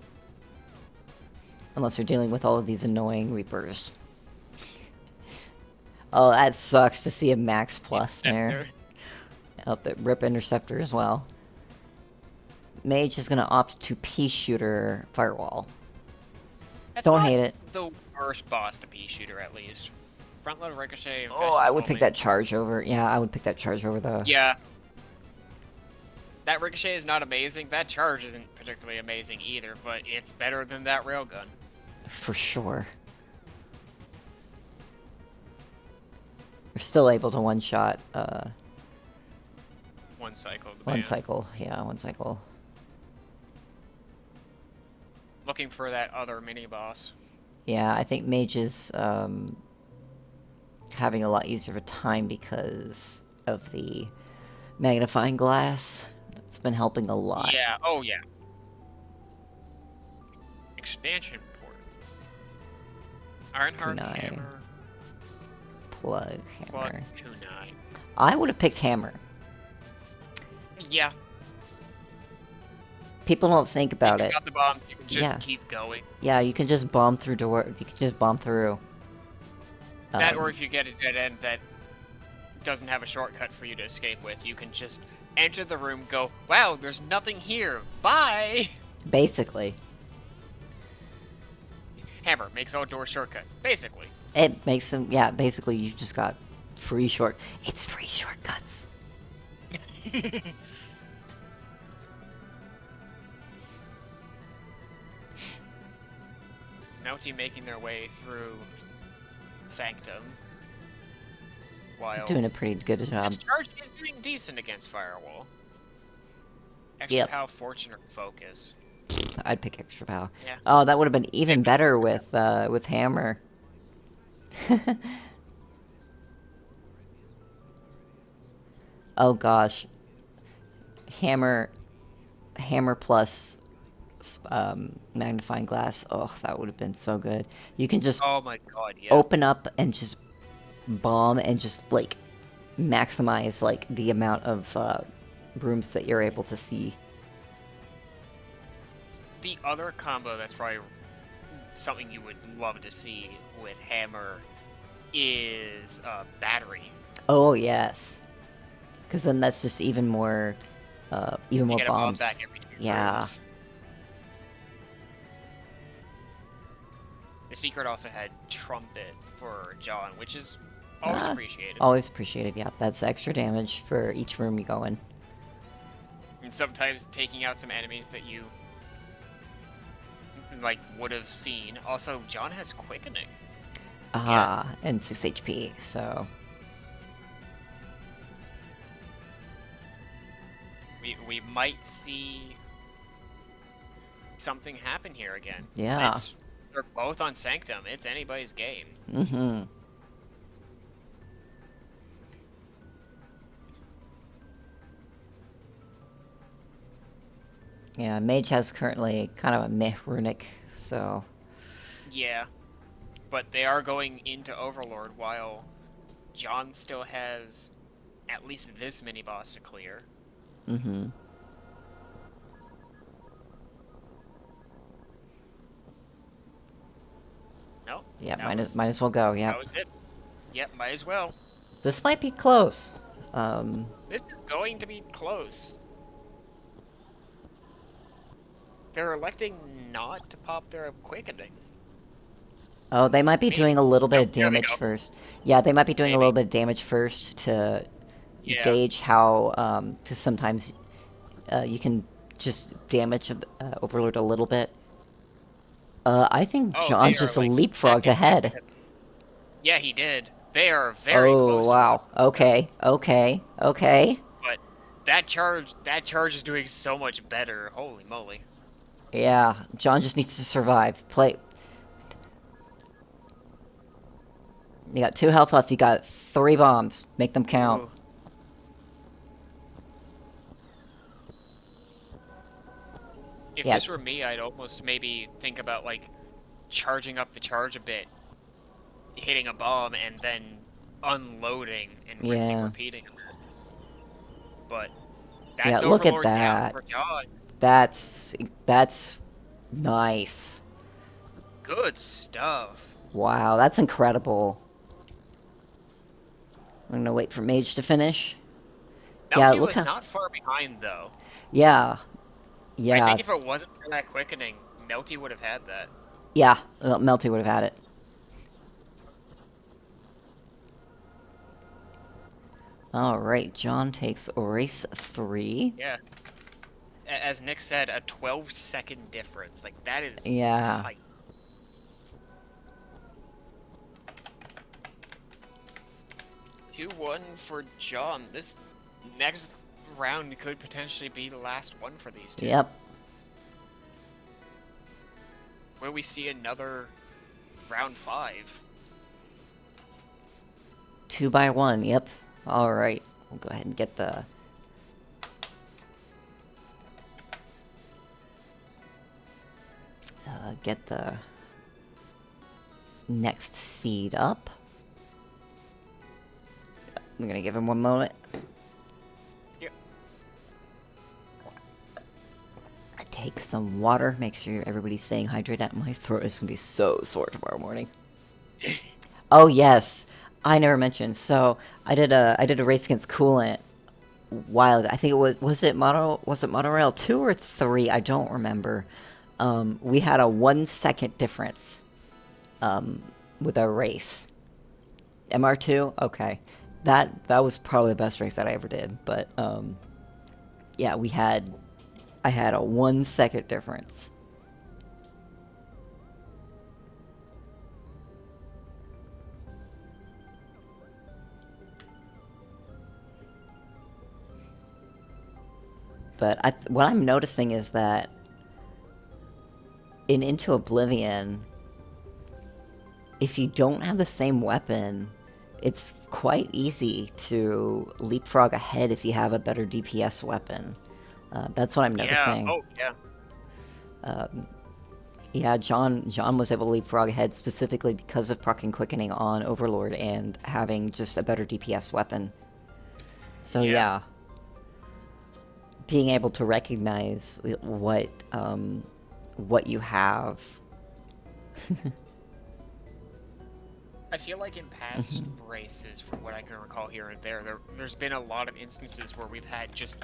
Unless you're dealing with all of these annoying Reapers. Oh, that sucks to see a Max Plus there. Oh, the Rip Interceptor as well. Mage is gonna opt to Pea Shooter Firewall. That's Don't not hate it. the worst boss to pea shooter, at least. Front load Ricochet. Oh, I would pick that charge over. Yeah, I would pick that charge over the... Yeah. That Ricochet is not amazing. That charge isn't particularly amazing either, but it's better than that railgun. For sure. We're still able to one-shot, One cycle. one cycle. Yeah, one cycle. Looking for that other mini-boss. Yeah, I think Mage is, having a lot easier of a time because of the magnifying glass. It's been helping a lot. Yeah, oh yeah. Expansion port. Ironheart Kunai. Hammer. Plug, hammer. Plug, Kunai. I would have picked hammer. Yeah. People don't think about you it. got the bomb, you can just Yeah. keep going. Yeah, you can just bomb through door. You can just bomb through. That, or if you get a dead end that doesn't have a shortcut for you to escape with, you can just enter the room, go, wow, there's nothing here, bye! Basically. Hammer makes all door shortcuts, basically. It makes them, yeah, basically you just got free short. It's free shortcuts. Melty making their way through Sanctum. While Doing a pretty good job. this charge is doing decent against Firewall. Extra Yep. Pow, Fortune, or Focus. I'd pick extra power. Yeah. Oh, that would have been even better with hammer. Oh gosh. Hammer plus magnifying glass. Oh, that would have been so good. You can just Oh my god, yeah. open up and just bomb and just like maximize like the amount of rooms that you're able to see. The other combo that's probably something you would love to see with Hammer is Battery. Oh yes. Because then that's just even more You get a bomb bombs. back every 2 Yeah. turns. The secret also had Trumpet for John, which is always appreciated. Always appreciated, yeah. That's extra damage for each room you go in. And sometimes taking out some enemies that you like would have seen. Also, John has Quickening. And 6 HP, so... We might see something happen here again. Yeah. They're both on Sanctum. It's anybody's game. Mm-hmm. Yeah, Mage has currently kind of a meh runic, so... Yeah. But they are going into Overlord while John still has at least this mini-boss to clear. Mm-hmm. No. Yeah, might as well go, yeah. That was it. Yep, might as well. This might be close. This is going to be close. They're electing not to pop their Quickening. Oh, they might be doing a little bit of There we damage go. first. Yeah, they might be doing a Maybe. little bit of damage first to gauge how, because sometimes you can just damage Overlord a little bit. I think Oh, John they are just like leapfrogged ahead. Yeah, he did. They are very Oh, close wow. to it. Okay, okay, okay. But that charge is doing so much better. Holy moly. Yeah, John just needs to survive. Play. You got 2 health left. You got 3 bombs. Make them count. Ooh. If Yeah. this were me, I'd almost maybe think about like charging up the charge a bit, hitting a bomb, and then unloading and rinsing, Yeah. repeating. But Yeah, that's look at Overlord down that. for John. That's nice. Good stuff. Wow, that's incredible. I'm gonna wait for Mage to finish. Yeah, Melty look was how. not far behind though. Yeah, I yeah, think if it wasn't for that quickening, Melty would have had that. yeah. Melty would have had it. All right, John takes race 3. Yeah. As Nick said, a 12-second difference. Like, that is Yeah. tight. 2-1 for John. This next round could potentially be the last one for these two. Yep. Will we see another round 5? 2 by 1. Yep. All right. We'll go ahead and get the. Get the next seed up. I'm gonna give him 1 moment. Yep. I take some water. Make sure everybody's staying hydrated. My throat is gonna be so sore tomorrow morning. Oh yes, I never mentioned. So I did a race against Coolant. Wild. I think it was it Monorail 2 or 3? I don't remember. We had a 1 second difference with our race. MR2? Okay. That was probably the best race that I ever did. But yeah, I had a 1 second difference. But what I'm noticing is that in Into Oblivion, if you don't have the same weapon, it's quite easy to leapfrog ahead if you have a better DPS weapon. That's what I'm noticing. Yeah. Oh, yeah. Yeah, John was able to leapfrog ahead specifically because of proc and quickening on Overlord and having just a better DPS weapon. So yeah, being able to recognize what you have. I feel like in past races, from what I can recall here and there's been a lot of instances where we've had just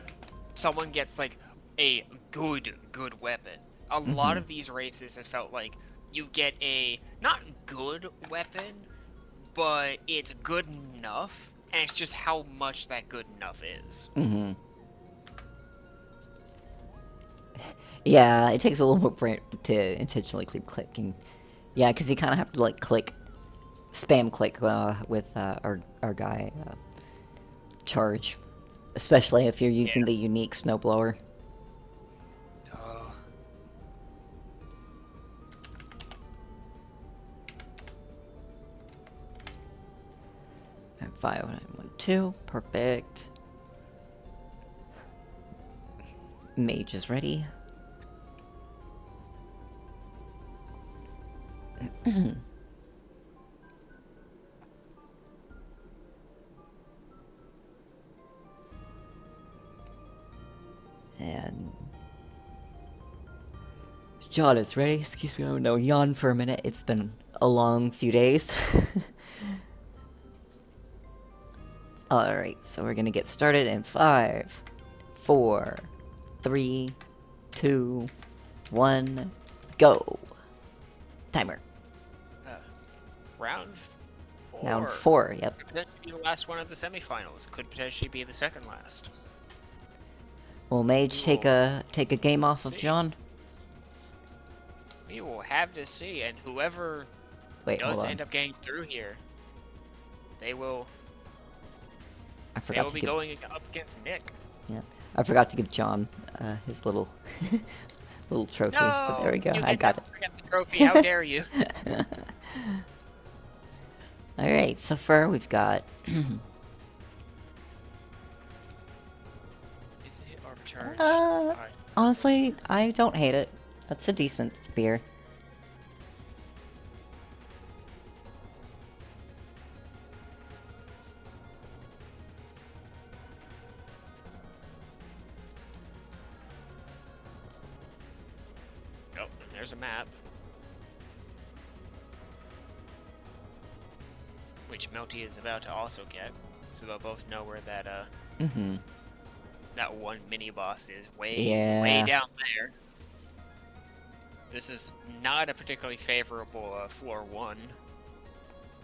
someone gets like a good weapon. A lot of these races have felt like you get a not good weapon, but it's good enough, and it's just how much that good enough is. Yeah, it takes a little more brain to intentionally keep clicking. Yeah, because you kind of have to like spam click with our guy charge, especially if you're using the unique snowblower. Oh. And 5912, perfect. Mage is ready. And John is ready. Excuse me, I'm gonna yawn for a minute. It's been a long few days. Alright, so we're gonna get started in 5, 4, 3, 2, 1, go. Timer. Round 4. Round 4, yep. Could potentially be the last one of the semifinals. Could potentially be the second last. Will Mage take a game off of John? We will have to see, and whoever does end up getting through here, they will. They will be going up against Nick. Yeah, I forgot to give John his little trophy. No, but there we go. You I got it. Forget the trophy. How dare you? All right, so far we've got. Is it arbitrage? Honestly, I don't hate it. That's a decent beer. Oh, and there's a map. Which Melty is about to also get. So they'll both know where that that one mini boss is way down there. This is not a particularly favorable floor 1.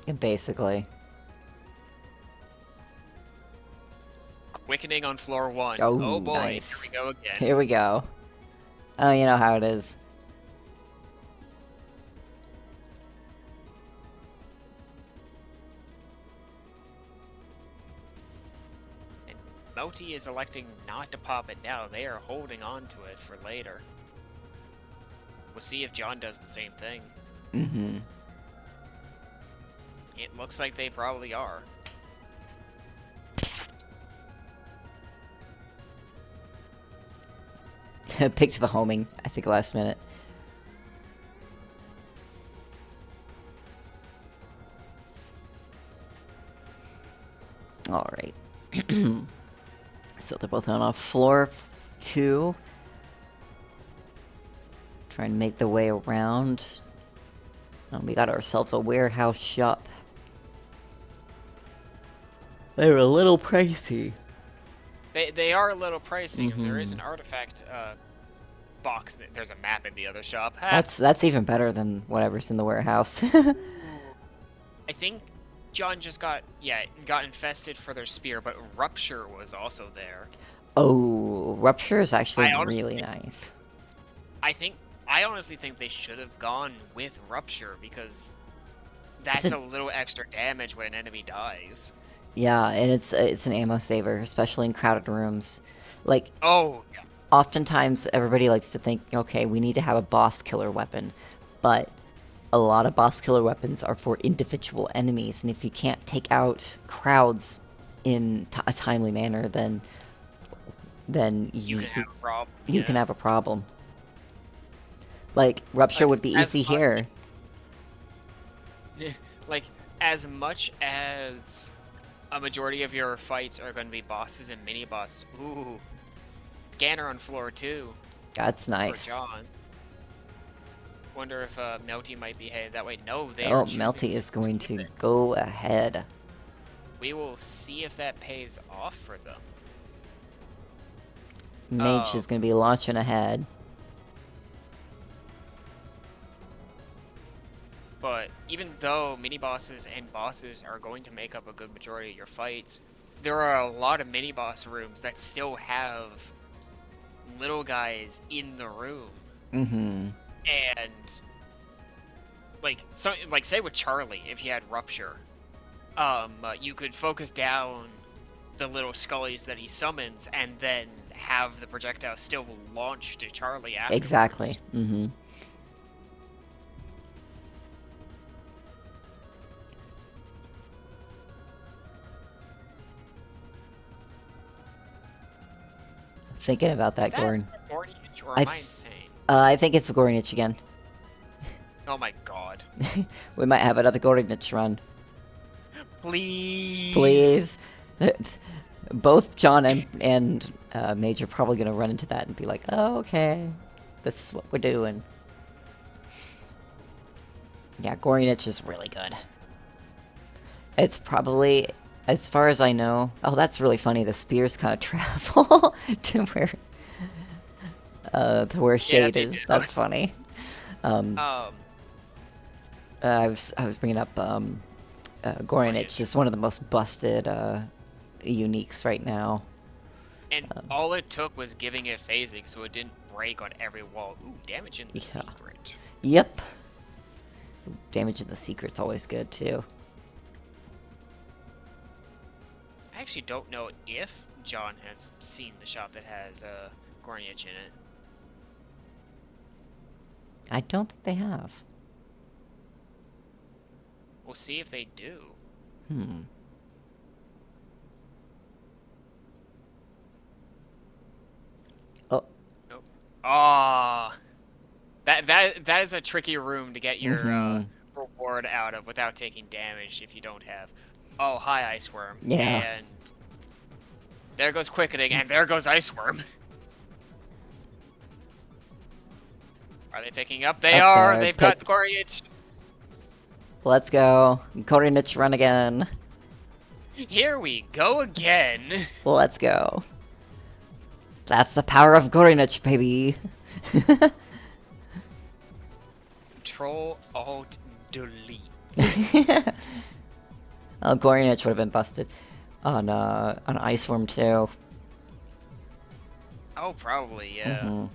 Yeah, basically. Quickening on floor 1. Oh, boy, nice. Here we go again. Here we go. Oh, you know how it is. And Melty is electing not to pop it now. They are holding on to it for later. We'll see if John does the same thing. It looks like they probably are. Picked the homing, I think, last minute. Alright. So they're both on floor 2. Trying to make the way around. We got ourselves a warehouse shop. They're a little pricey. They are a little pricey. There is an artifact box. There's a map in the other shop. That's even better than whatever's in the warehouse. I think John just got infested for their spear, but Rupture was also there. Oh, Rupture is actually really nice. I honestly think they should have gone with Rupture because that's a little extra damage when an enemy dies. Yeah, and it's an ammo saver, especially in crowded rooms. Like, yeah. Oftentimes everybody likes to think, okay, we need to have a boss killer weapon, but a lot of boss killer weapons are for individual enemies, and if you can't take out crowds in a timely manner, then you can have a problem. You can have a problem. Like, Rupture would be easy here. Like, as much as a majority of your fights are going to be bosses and mini-bosses. Ooh. Scanner on floor 2. That's nice. For John. Wonder if Melty might be headed that way. No, they Oh, are choosing Melty to is going keep to it. go ahead. We will see if that pays off for them. Mage is going to be launching ahead. But even though mini-bosses and bosses are going to make up a good majority of your fights, there are a lot of mini-boss rooms that still have little guys in the room. Mm-hmm. And like say with Charlie, if he had Rupture, you could focus down the little scullies that he summons and then have the projectile still launch to Charlie afterwards. Exactly. Mm-hmm. Thinking about that, Gorn. Gornish, or am I insane? I think it's a Gornich again. Oh my god. We might have another Gornich run. Please! Please. Both John and Mage are probably going to run into that and be like, oh, okay. This is what we're doing. Yeah, Gornich is really good. It's probably, as far as I know... Oh, that's really funny. The spears kind of travel to where Shade is. do. That's funny. I was bringing up Gornich is one of the most busted uniques right now. And all it took was giving it phasing so it didn't break on every wall. Ooh, damage in the secret. Yep. Damage in the secret's always good too. I actually don't know if John has seen the shop that has Gornich in it. I don't think they have. We'll see if they do. Oh. Nope. Ah. That is a tricky room to get your reward out of without taking damage if you don't have. Oh, hi, Iceworm. Yeah. And there goes Quickening, and there goes Iceworm. Are they picking up? They are! They've got Gornich. Let's go. Gornich run again. Here we go again. Let's go. That's the power of Gornich, baby. Control, Alt, Delete. Oh, Gornich would have been busted on Iceworm too. Oh, probably, yeah.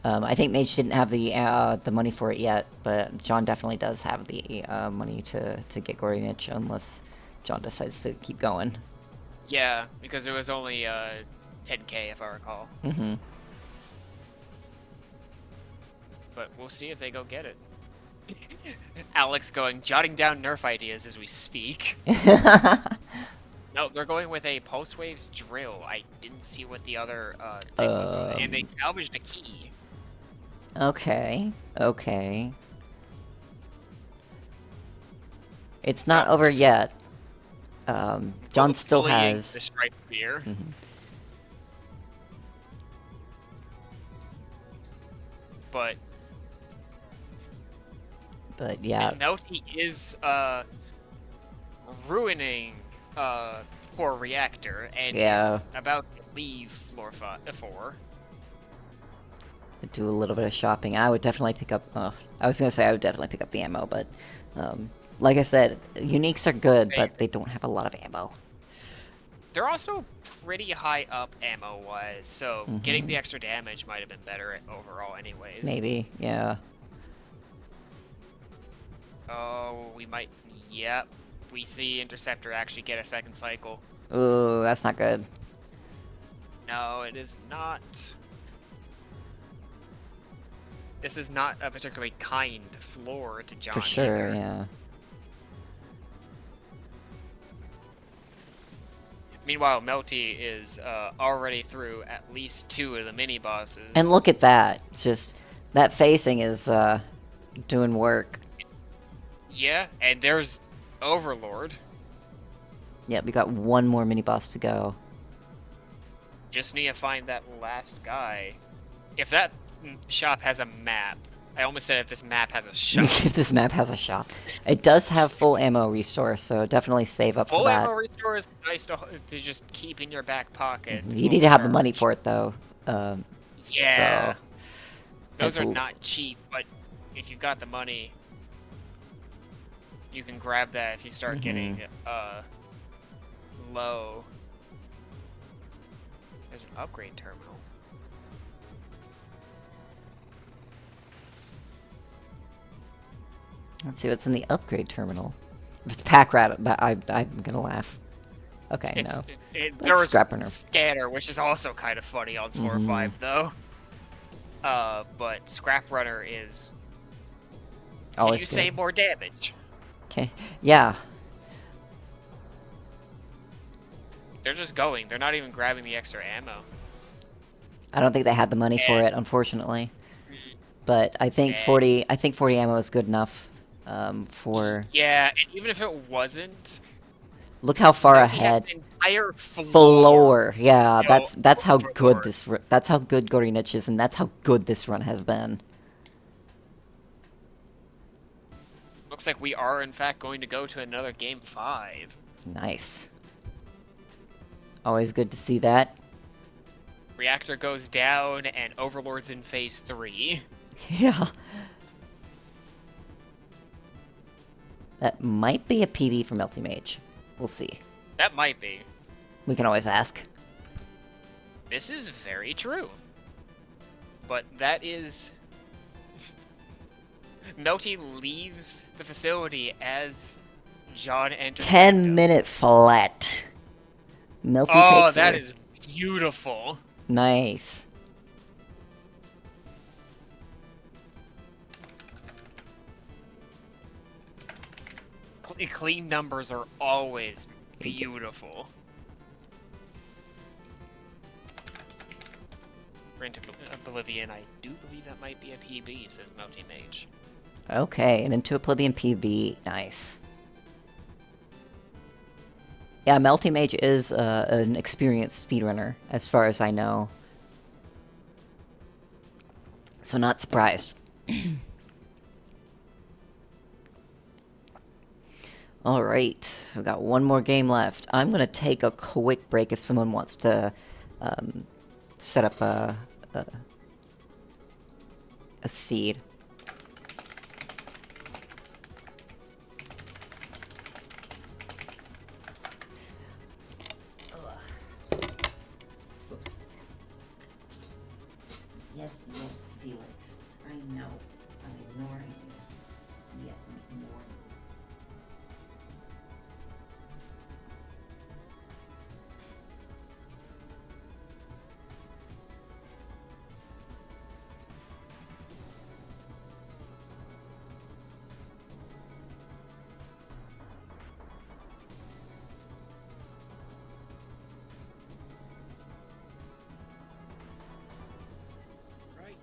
I think Mage didn't have the money for it yet, but John definitely does have the money to get Gornich, unless John decides to keep going. Yeah, because it was only 10k if I recall. But we'll see if they go get it. Alex jotting down nerf ideas as we speak. No, they're going with a Pulse Waves drill. I didn't see what the other thing was on it. And they salvaged a key. Okay. It's not over yet. John still has the Strike Spear. But yeah. Melty is ruining poor Reactor and is about to leave floor 4. Do a little bit of shopping. I would definitely pick up. I was gonna say I would definitely pick up the ammo, but like I said, uniques are good, but they don't have a lot of ammo. They're also pretty high up ammo-wise, so getting the extra damage might have been better overall, anyways. Maybe, yeah. Oh, we might. Yep, we see Interceptor actually get a second cycle. Ooh, that's not good. No, it is not. This is not a particularly kind floor to John. For sure, either. yeah. Meanwhile, Melty is already through at least 2 of the mini-bosses. And look at that. Just, that facing is doing work. Yeah, and there's Overlord. Yeah, we got one more mini-boss to go. Just need to find that last guy. If that shop has a map, I almost said if this map has a shop. This map has a shop. It does have full ammo restore, so definitely save up for Full that. ammo restore is nice to just keep in your back pocket. You fully need to have the money charged. for it, though. Yeah. So, Those are ooh. not cheap, but if you've got the money, you can grab that if you start getting low. There's an upgrade terminal. Let's see what's in the upgrade terminal. If it's pack rat, I'm gonna laugh. Okay, no. There was scrap runner. scanner, which is also kind of funny on 4 or 5, though. But scrap runner is. Can Always you good. say more damage? Okay, yeah. They're just going. They're not even grabbing the extra ammo. I don't think they had the money for it, unfortunately. But I think 40 ammo is good enough for. Yeah, and even if it wasn't, Look how far Melty ahead. has an entire floor. Yeah, that's how good overboard. that's how good Gorinich is, and that's how good this run has been. Looks like we are in fact going to go to another game 5. Nice. Always good to see that. Reactor goes down, and Overlord's in phase 3. Yeah. That might be a PB for Melty Mage. We'll see. That might be. We can always ask. This is very true. But that is... Melty leaves the facility as John enters. 10-minute flat. Melty Oh, takes that her. is beautiful. Nice. Clean numbers are always beautiful. We're into Oblivion. I do believe that might be a PB, says Melty Mage. Okay, and into Oblivion PB. Nice. Yeah, Melty Mage is an experienced speedrunner, as far as I know. So not surprised. Alright, we've got one more game left. I'm gonna take a quick break if someone wants to set up a seed. Oops. Yes, Felix. I know. I'm ignoring you. Yes, I'm ignoring you. Right,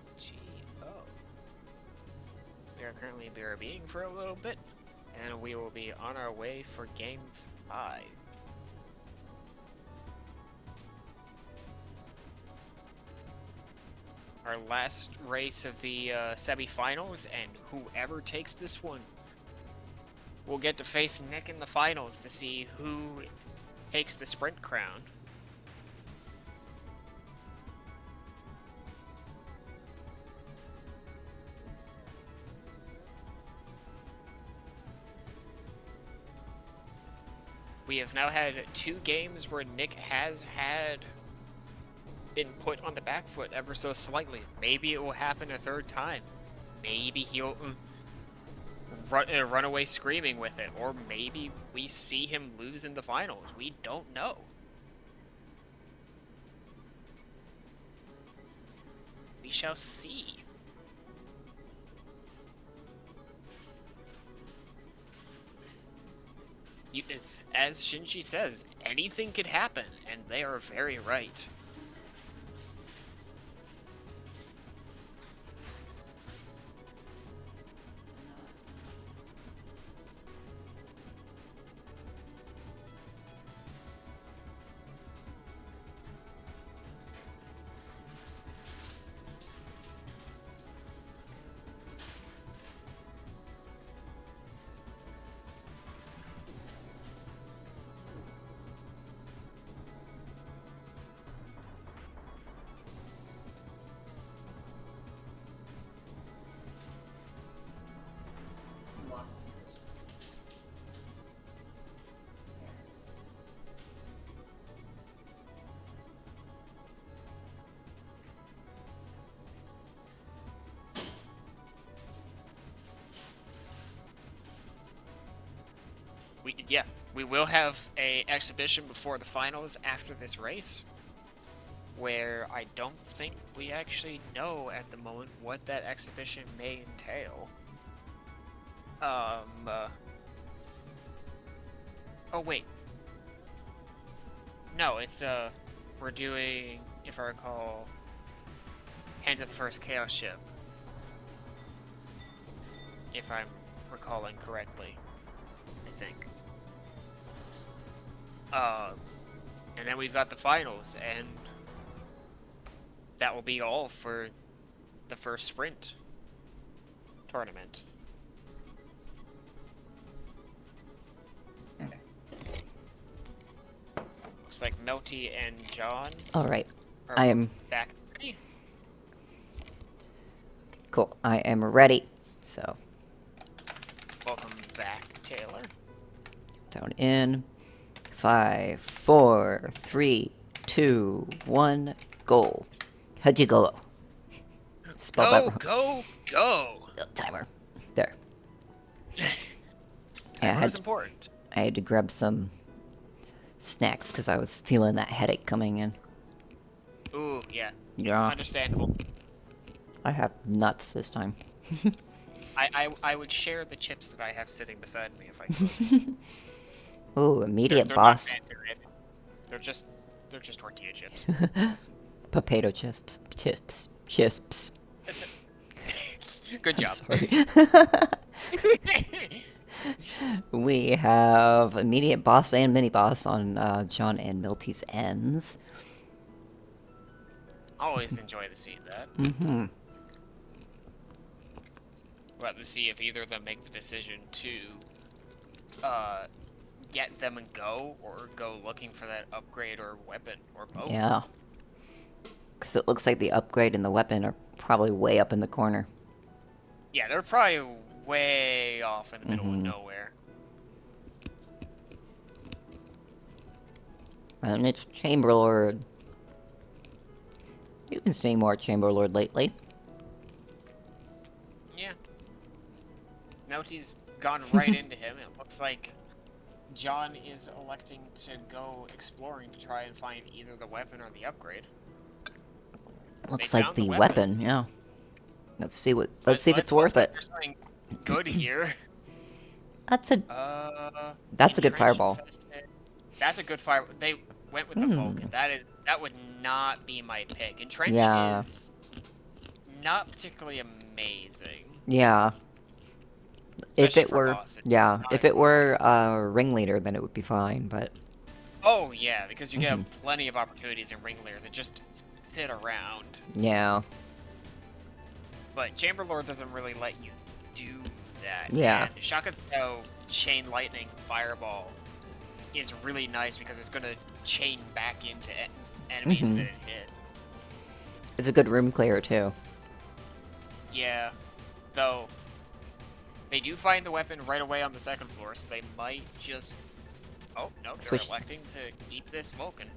we are currently BRBing for a little bit, and we will be on our way for game 5. Our last race of the semifinals, and whoever takes this one will get to face Nick in the finals to see who takes the sprint crown. We have now had 2 games where Nick has been put on the back foot ever so slightly. Maybe it will happen a 3rd time. Maybe he'll run away screaming with it, or maybe we see him lose in the finals. We don't know. We shall see. As Shinji says, anything could happen, and they are very right. yeah, we will have a exhibition before the finals after this race, where I don't think we actually know at the moment what that exhibition may entail. Oh wait. No, it's we're doing, if I recall, Hand of the First Chaos Ship. If I'm recalling correctly, I think. And then we've got the finals, and that will be all for the first sprint tournament. Looks like Melty and John Alright. are I am back ready. cool. I am ready. So Welcome back, Taylor. down in 5, 4, 3, 2, 1, go. How'd you go? Spell that wrong. Go! Timer. There. Timer is important. I had to grab some snacks because I was feeling that headache coming in. Ooh, yeah. Yeah. Understandable. I have nuts this time. I would share the chips that I have sitting beside me if I could. Ooh, immediate they're boss. Not fancy or anything. They're just tortilla chips. Potato chips. Chips. Good job. Sorry. We have immediate boss and mini boss on John and Milty's ends. Always enjoy to see that. Mm-hmm. We'll have to see if either of them make the decision to get them and go, or go looking for that upgrade or weapon, or both. Yeah. Because it looks like the upgrade and the weapon are probably way up in the corner. Yeah, they're probably way off in the middle of nowhere. And it's Chamberlord. You've been seeing more Chamberlord lately. Yeah. Melty's gone right into him. It looks like John is electing to go exploring to try and find either the weapon or the upgrade. Looks like the weapon, yeah. Let's see if it's worth it. There's something good here. That's a good fireball. That's a good fire. They went with the Vulcan. That would not be my pick. Entrench is not particularly amazing. Yeah. Especially if it were Ringleader, then it would be fine, but... Oh, yeah, because you get plenty of opportunities in Ringleader that just sit around. Yeah. But Chamberlord doesn't really let you do that. Yeah. And Jakuts Chain Lightning Fireball is really nice because it's going to chain back into enemies that it hits. It's a good room clear, too. Yeah. Though, they do find the weapon right away on the second floor, so they might just... Oh, no, they're electing to keep this Vulcan.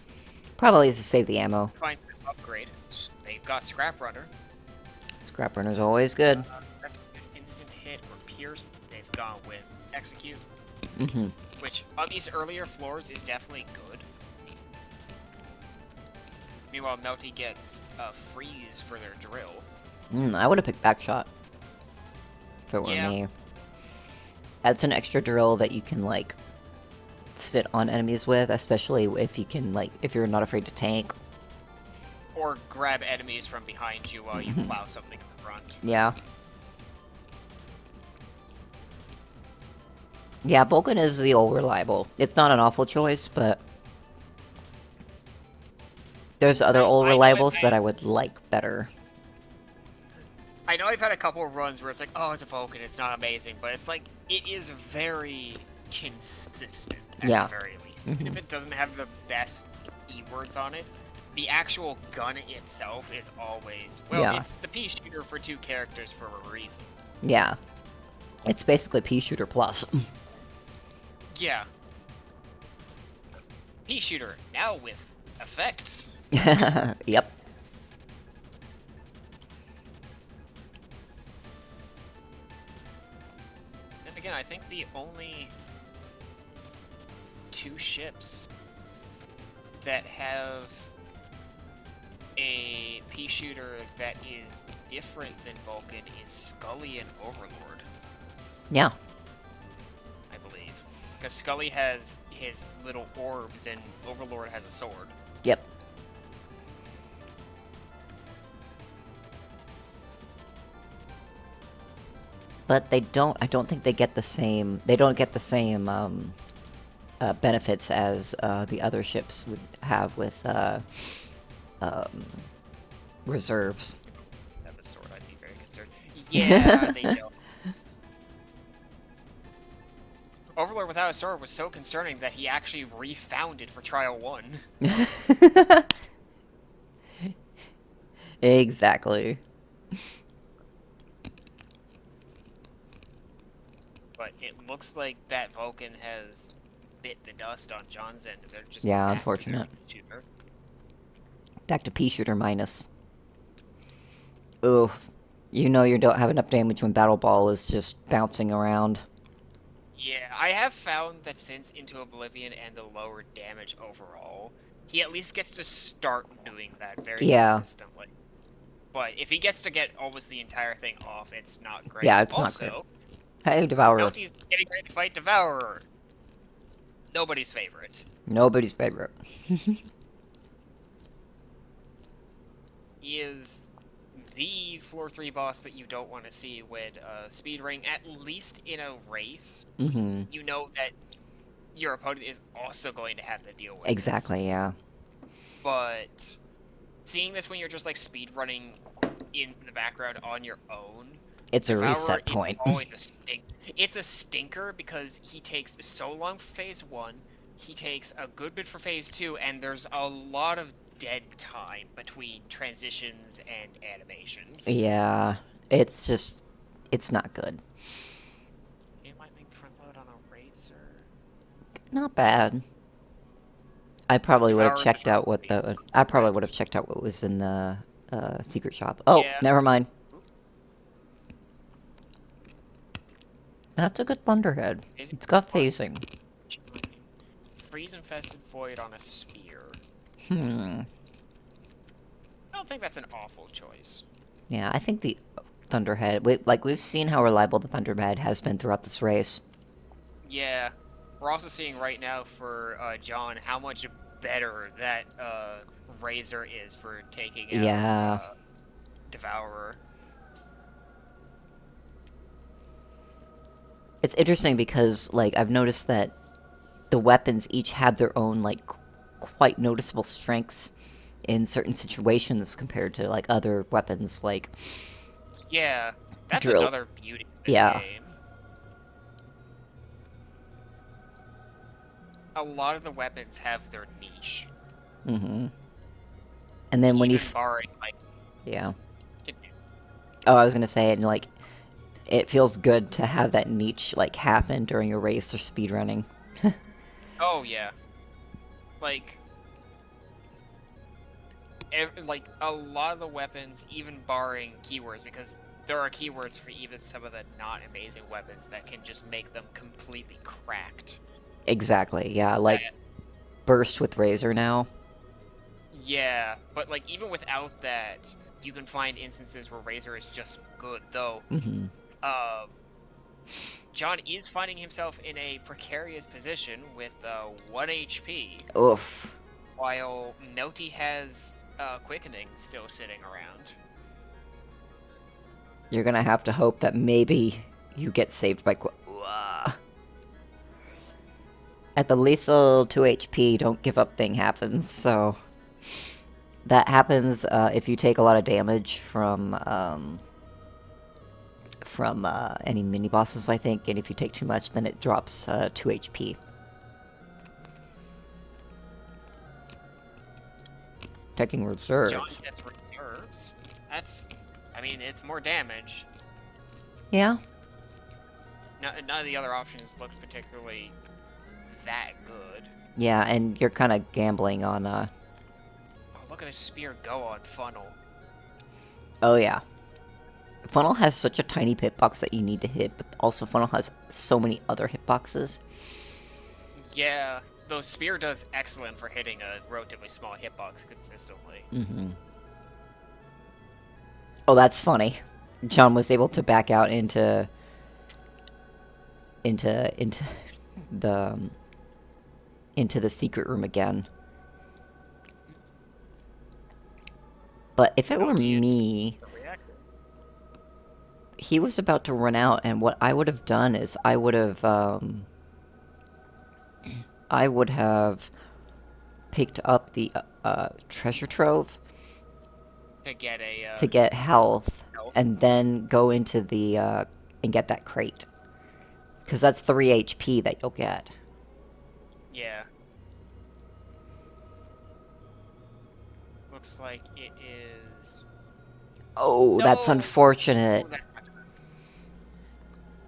Probably to save the ammo. Find an upgrade. They've got Scrap Runner. Scrap Runner's always good. That's an instant hit or pierce. They've gone with Execute. Which, on these earlier floors, is definitely good. Meanwhile, Melty gets a freeze for their drill. I would have picked Backshot. If it were me. That's an extra drill that you can, like, sit on enemies with, especially if you can, like, if you're not afraid to tank. Or grab enemies from behind you while you plow something in the front. Yeah. Yeah, Vulcan is the old reliable. It's not an awful choice, but... There's other old reliables that I would like better. I know I've had a couple of runs where it's like, oh, it's a Vulcan, it's not amazing, but it's like, it is very consistent, at the very least. Even if it doesn't have the best keywords on it, the actual gun itself is always... Well, it's the pea shooter for 2 characters for a reason. Yeah. It's basically pea shooter plus. Yeah. Pea shooter, now with effects. Yep. And again, I think the only two ships that have a pea shooter that is different than Vulcan is Scully and Overlord, Yeah. I believe. Because Scully has his little orbs and Overlord has a sword. Yep. But they don't. I don't think they get the same. They don't get the same benefits as the other ships would have with um, reserves. Have a sword, I'd be very concerned. Yeah, they don't. Overlord without a sword was so concerning that he actually refound it for Trial 1. Exactly. But it looks like that Vulcan has bit the dust on John's end. They're just Yeah, back unfortunate. to their shooter. Back to pea shooter minus. Ooh, you know you don't have enough damage when Battle Ball is just bouncing around. Yeah, I have found that since Into Oblivion and the lower damage overall, he at least gets to start doing that very Yeah. consistently. But if he gets to get almost the entire thing off, it's not great. Yeah, it's also, not great. Hey, Devourer. Melty's getting ready to fight Devourer. Nobody's favorite. Nobody's favorite. He is the floor 3 boss that you don't want to see when speedrunning, at least in a race. Mm-hmm. You know that your opponent is also going to have to deal with Exactly, this. yeah. But seeing this when you're just like speedrunning in the background on your own, It's a Devourer reset is point. always a stink. It's a stinker because he takes so long for phase 1, he takes a good bit for phase 2, and there's a lot of dead time between transitions and animations. Yeah, it's just, it's not good. It might make front load on a razor. Not bad. I probably would have Devourer checked out what the. I probably would have checked out what was in the secret shop. Oh, Yeah. never mind. That's a good Thunderhead. It's got phasing. Freeze-infested void on a spear. Hmm. I don't think that's an awful choice. Yeah, I think the Thunderhead. We've seen how reliable the Thunderhead has been throughout this race. Yeah. We're also seeing right now for John how much better that Razor is for taking out Yeah. Devourer. It's interesting because, like, I've noticed that the weapons each have their own, like, quite noticeable strengths in certain situations compared to, like, other weapons, like... Yeah, that's Drill. another beauty of this Yeah. game. A lot of the weapons have their niche. Mm-hmm. And then when you... Even barring, like... Yeah. Oh, I was gonna say, and, like, it feels good to have that niche, like, happen during a race or speedrunning. Oh, yeah. Like, a lot of the weapons, even barring keywords, because there are keywords for even some of the not amazing weapons that can just make them completely cracked. Exactly, yeah, like, Burst with Razor now. Yeah, but, like, even without that, you can find instances where Razor is just good, though. Mm-hmm. John is finding himself in a precarious position with 1 HP. Oof. While Melty has Quickening still sitting around. You're gonna have to hope that maybe you get saved by At the lethal 2 HP, don't give up thing happens, so... That happens if you take a lot of damage from any mini-bosses, I think, and if you take too much, then it drops 2 HP. Taking reserves. John gets reserves. That's... I mean, it's more damage. Yeah. None of the other options look particularly that good. Yeah, and you're kind of gambling on, Oh, look at this spear go on Funnel. Oh, yeah. Funnel has such a tiny hitbox that you need to hit, but also Funnel has so many other hitboxes. Yeah. Though Spear does excellent for hitting a relatively small hitbox consistently. Mm-hmm. Oh, that's funny. John was able to back out into the into the secret room again. But if it were Melty is me, the reactor. he was about to run out, and what I would have done is I would have picked up the treasure trove To get a to get health, health. and then go into the and get that crate, because that's 3 HP that you'll get. Yeah. Looks like it is. Oh, that's No! unfortunate. Oh,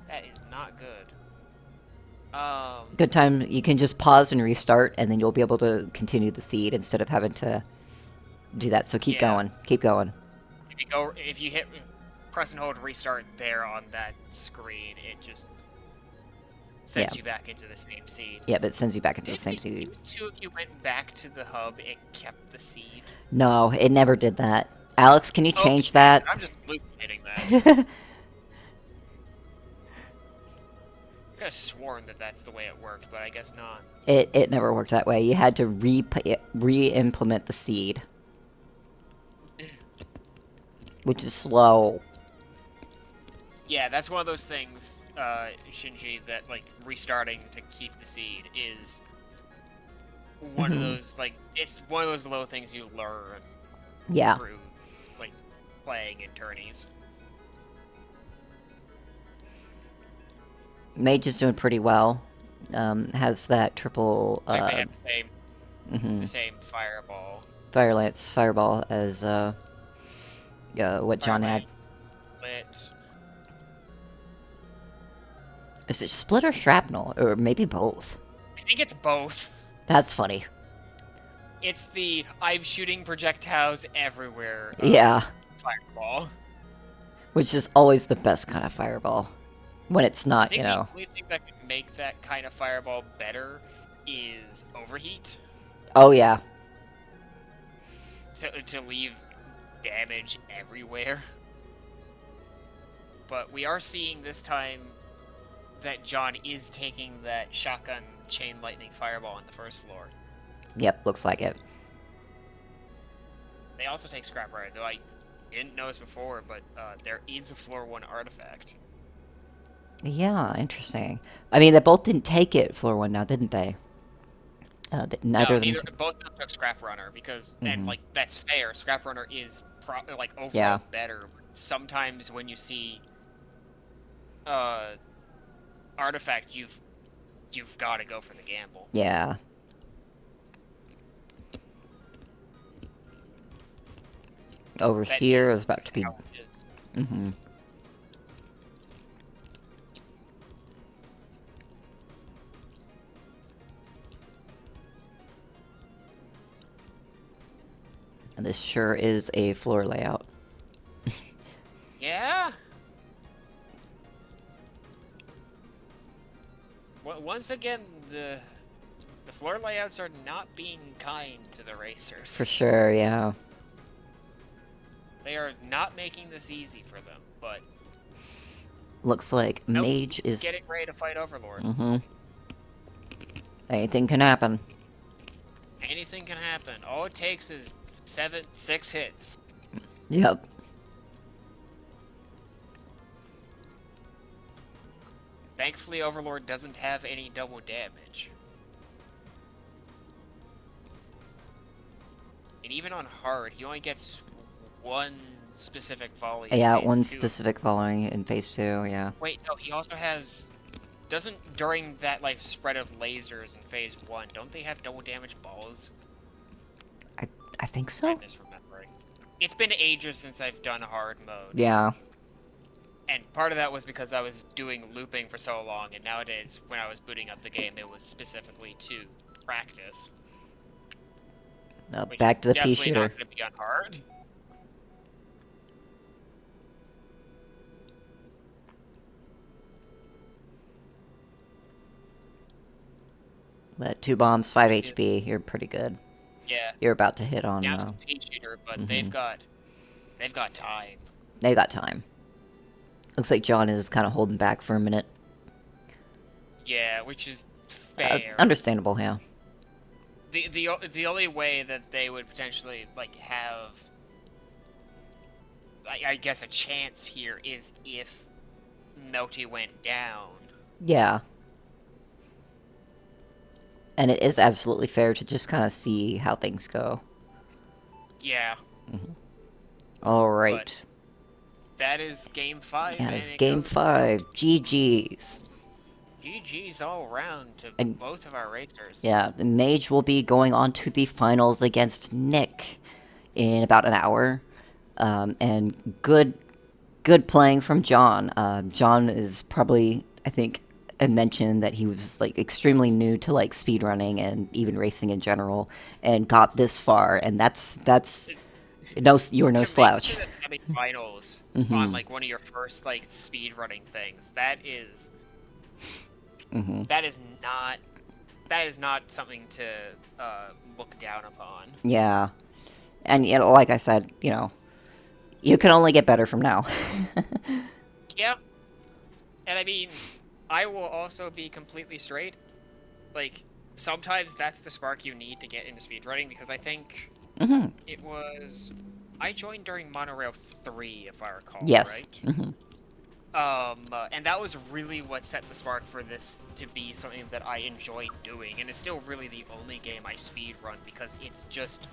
that is not good. Good time. You can just pause and restart, and then you'll be able to continue the seed instead of having to do that. So keep Yeah. going. Keep going. If you hit press and hold restart there on that screen, it just sends you back into the same seed. Yeah, but it sends you back into the same Did seed. it too if you went back to the hub, it kept the seed? No, it never did that. Alex, can you change Okay, that? I'm just hallucinating that. I could have sworn that that's the way it worked, but I guess not. It never worked that way. You had to re-implement the seed, which is slow. Yeah, that's one of those things, Shinji, that, like, restarting to keep the seed is one of those, like, it's one of those little things you learn Yeah. through, like, playing in tourneys. Mage is doing pretty well. Has that triple It's like they have the mhm, same fireball. Fire Lance Fireball as what John had. Firelance, lit. Is it split or shrapnel? Or maybe both. I think it's both. That's funny. It's the I'm shooting projectiles everywhere Yeah. fireball. Which is always the best kind of fireball. When it's I not, think the only thing that could make that kind of fireball better is overheat. Oh, yeah. To leave damage everywhere. But we are seeing this time that John is taking that shotgun chain lightning fireball on the first floor. Yep, looks like it. They also take scrap right, though I didn't notice before, but there is a floor 1 artifact. Yeah, interesting. I mean, they both didn't take it floor 1 now, didn't they? Neither No, of them neither. Both of them took Scrap Runner because, and like that's fair. Scrap Runner is like overall better. Sometimes when you see artifact, you've got to go for the gamble. Yeah. Over That here is about to be. how it is. Mm-hmm. And this sure is a floor layout. Yeah. Well, once again, the floor layouts are not being kind to the racers. For sure, yeah. They are not making this easy for them, but looks like Mage is getting ready to fight Overlord. Mm-hmm. Anything can happen. Anything can happen. All it takes is 6 hits. Yep. Thankfully, Overlord doesn't have any double damage. And even on hard, he only gets one specific volley. Yeah, in phase one 2. specific following in phase 2, yeah. Wait, no, he also has... during that, like, spread of lasers in phase 1, don't they have double damage balls? I think so? I'm misremembering. It's been ages since I've done hard mode. Yeah. And part of that was because I was doing looping for so long, and nowadays, when I was booting up the game, it was specifically to practice. Back to the pea definitely shooter. not going to be on hard. But 2 bombs, 5 HP, you're pretty good. Yeah. You're about to hit on, Now some page shooter, but they've got time. they got time. Looks like John is kind of holding back for a minute. Yeah, which is fair. Understandable, yeah. The only way that they would potentially like have, I guess, a chance here is if Melty went down. Yeah. And it is absolutely fair to just kind of see how things go. Yeah. All right. That is game 5. Yeah, and it's it game goes 5. GG's. GG's all around to both of our racers. Yeah, the Mage will be going on to the finals against Nick in about an hour. And good playing from John. John is probably, I think, I mentioned that he was like extremely new to like speedrunning and even racing in general, and got this far, and that's no, you're no slouch. To the semifinals on like one of your first like speedrunning things. That is not something to look down upon. Yeah, and you know, like I said, you know, you can only get better from now. Yeah, and I mean, I will also be completely straight. Like, sometimes that's the spark you need to get into speedrunning, because I think it was... I joined during Monorail 3, if I recall, Yes. right? And that was really what set the spark for this to be something that I enjoyed doing, and it's still really the only game I speedrun, because it's just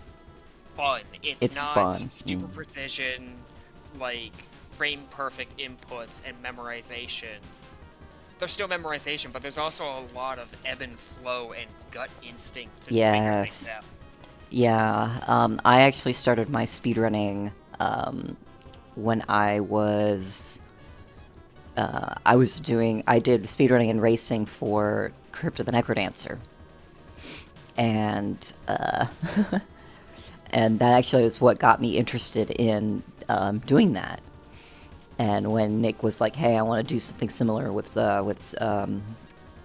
fun. It's not fun. super precision, like, frame-perfect inputs and memorization. There's still memorization, but there's also a lot of ebb and flow and gut instinct to figure things out. Yeah, I actually started my speedrunning when I did speedrunning and racing for Crypt of the Necrodancer. And, and that actually is what got me interested in doing that. And when Nick was like, "Hey, I want to do something similar with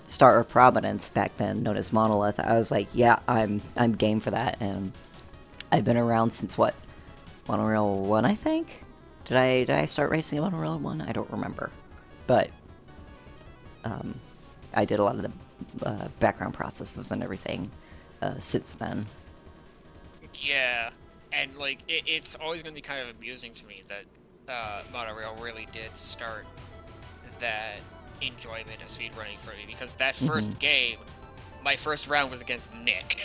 Star of Providence, back then known as Monolith," I was like, "Yeah, I'm game for that." And I've been around since what, Monorail 1, I think. Did I start racing in Monorail 1? I don't remember, but I did a lot of the background processes and everything since then. Yeah, and like it's always going to be kind of amusing to me that Monorail really did start that enjoyment of speedrunning for me, because that first game, my first round was against Nick.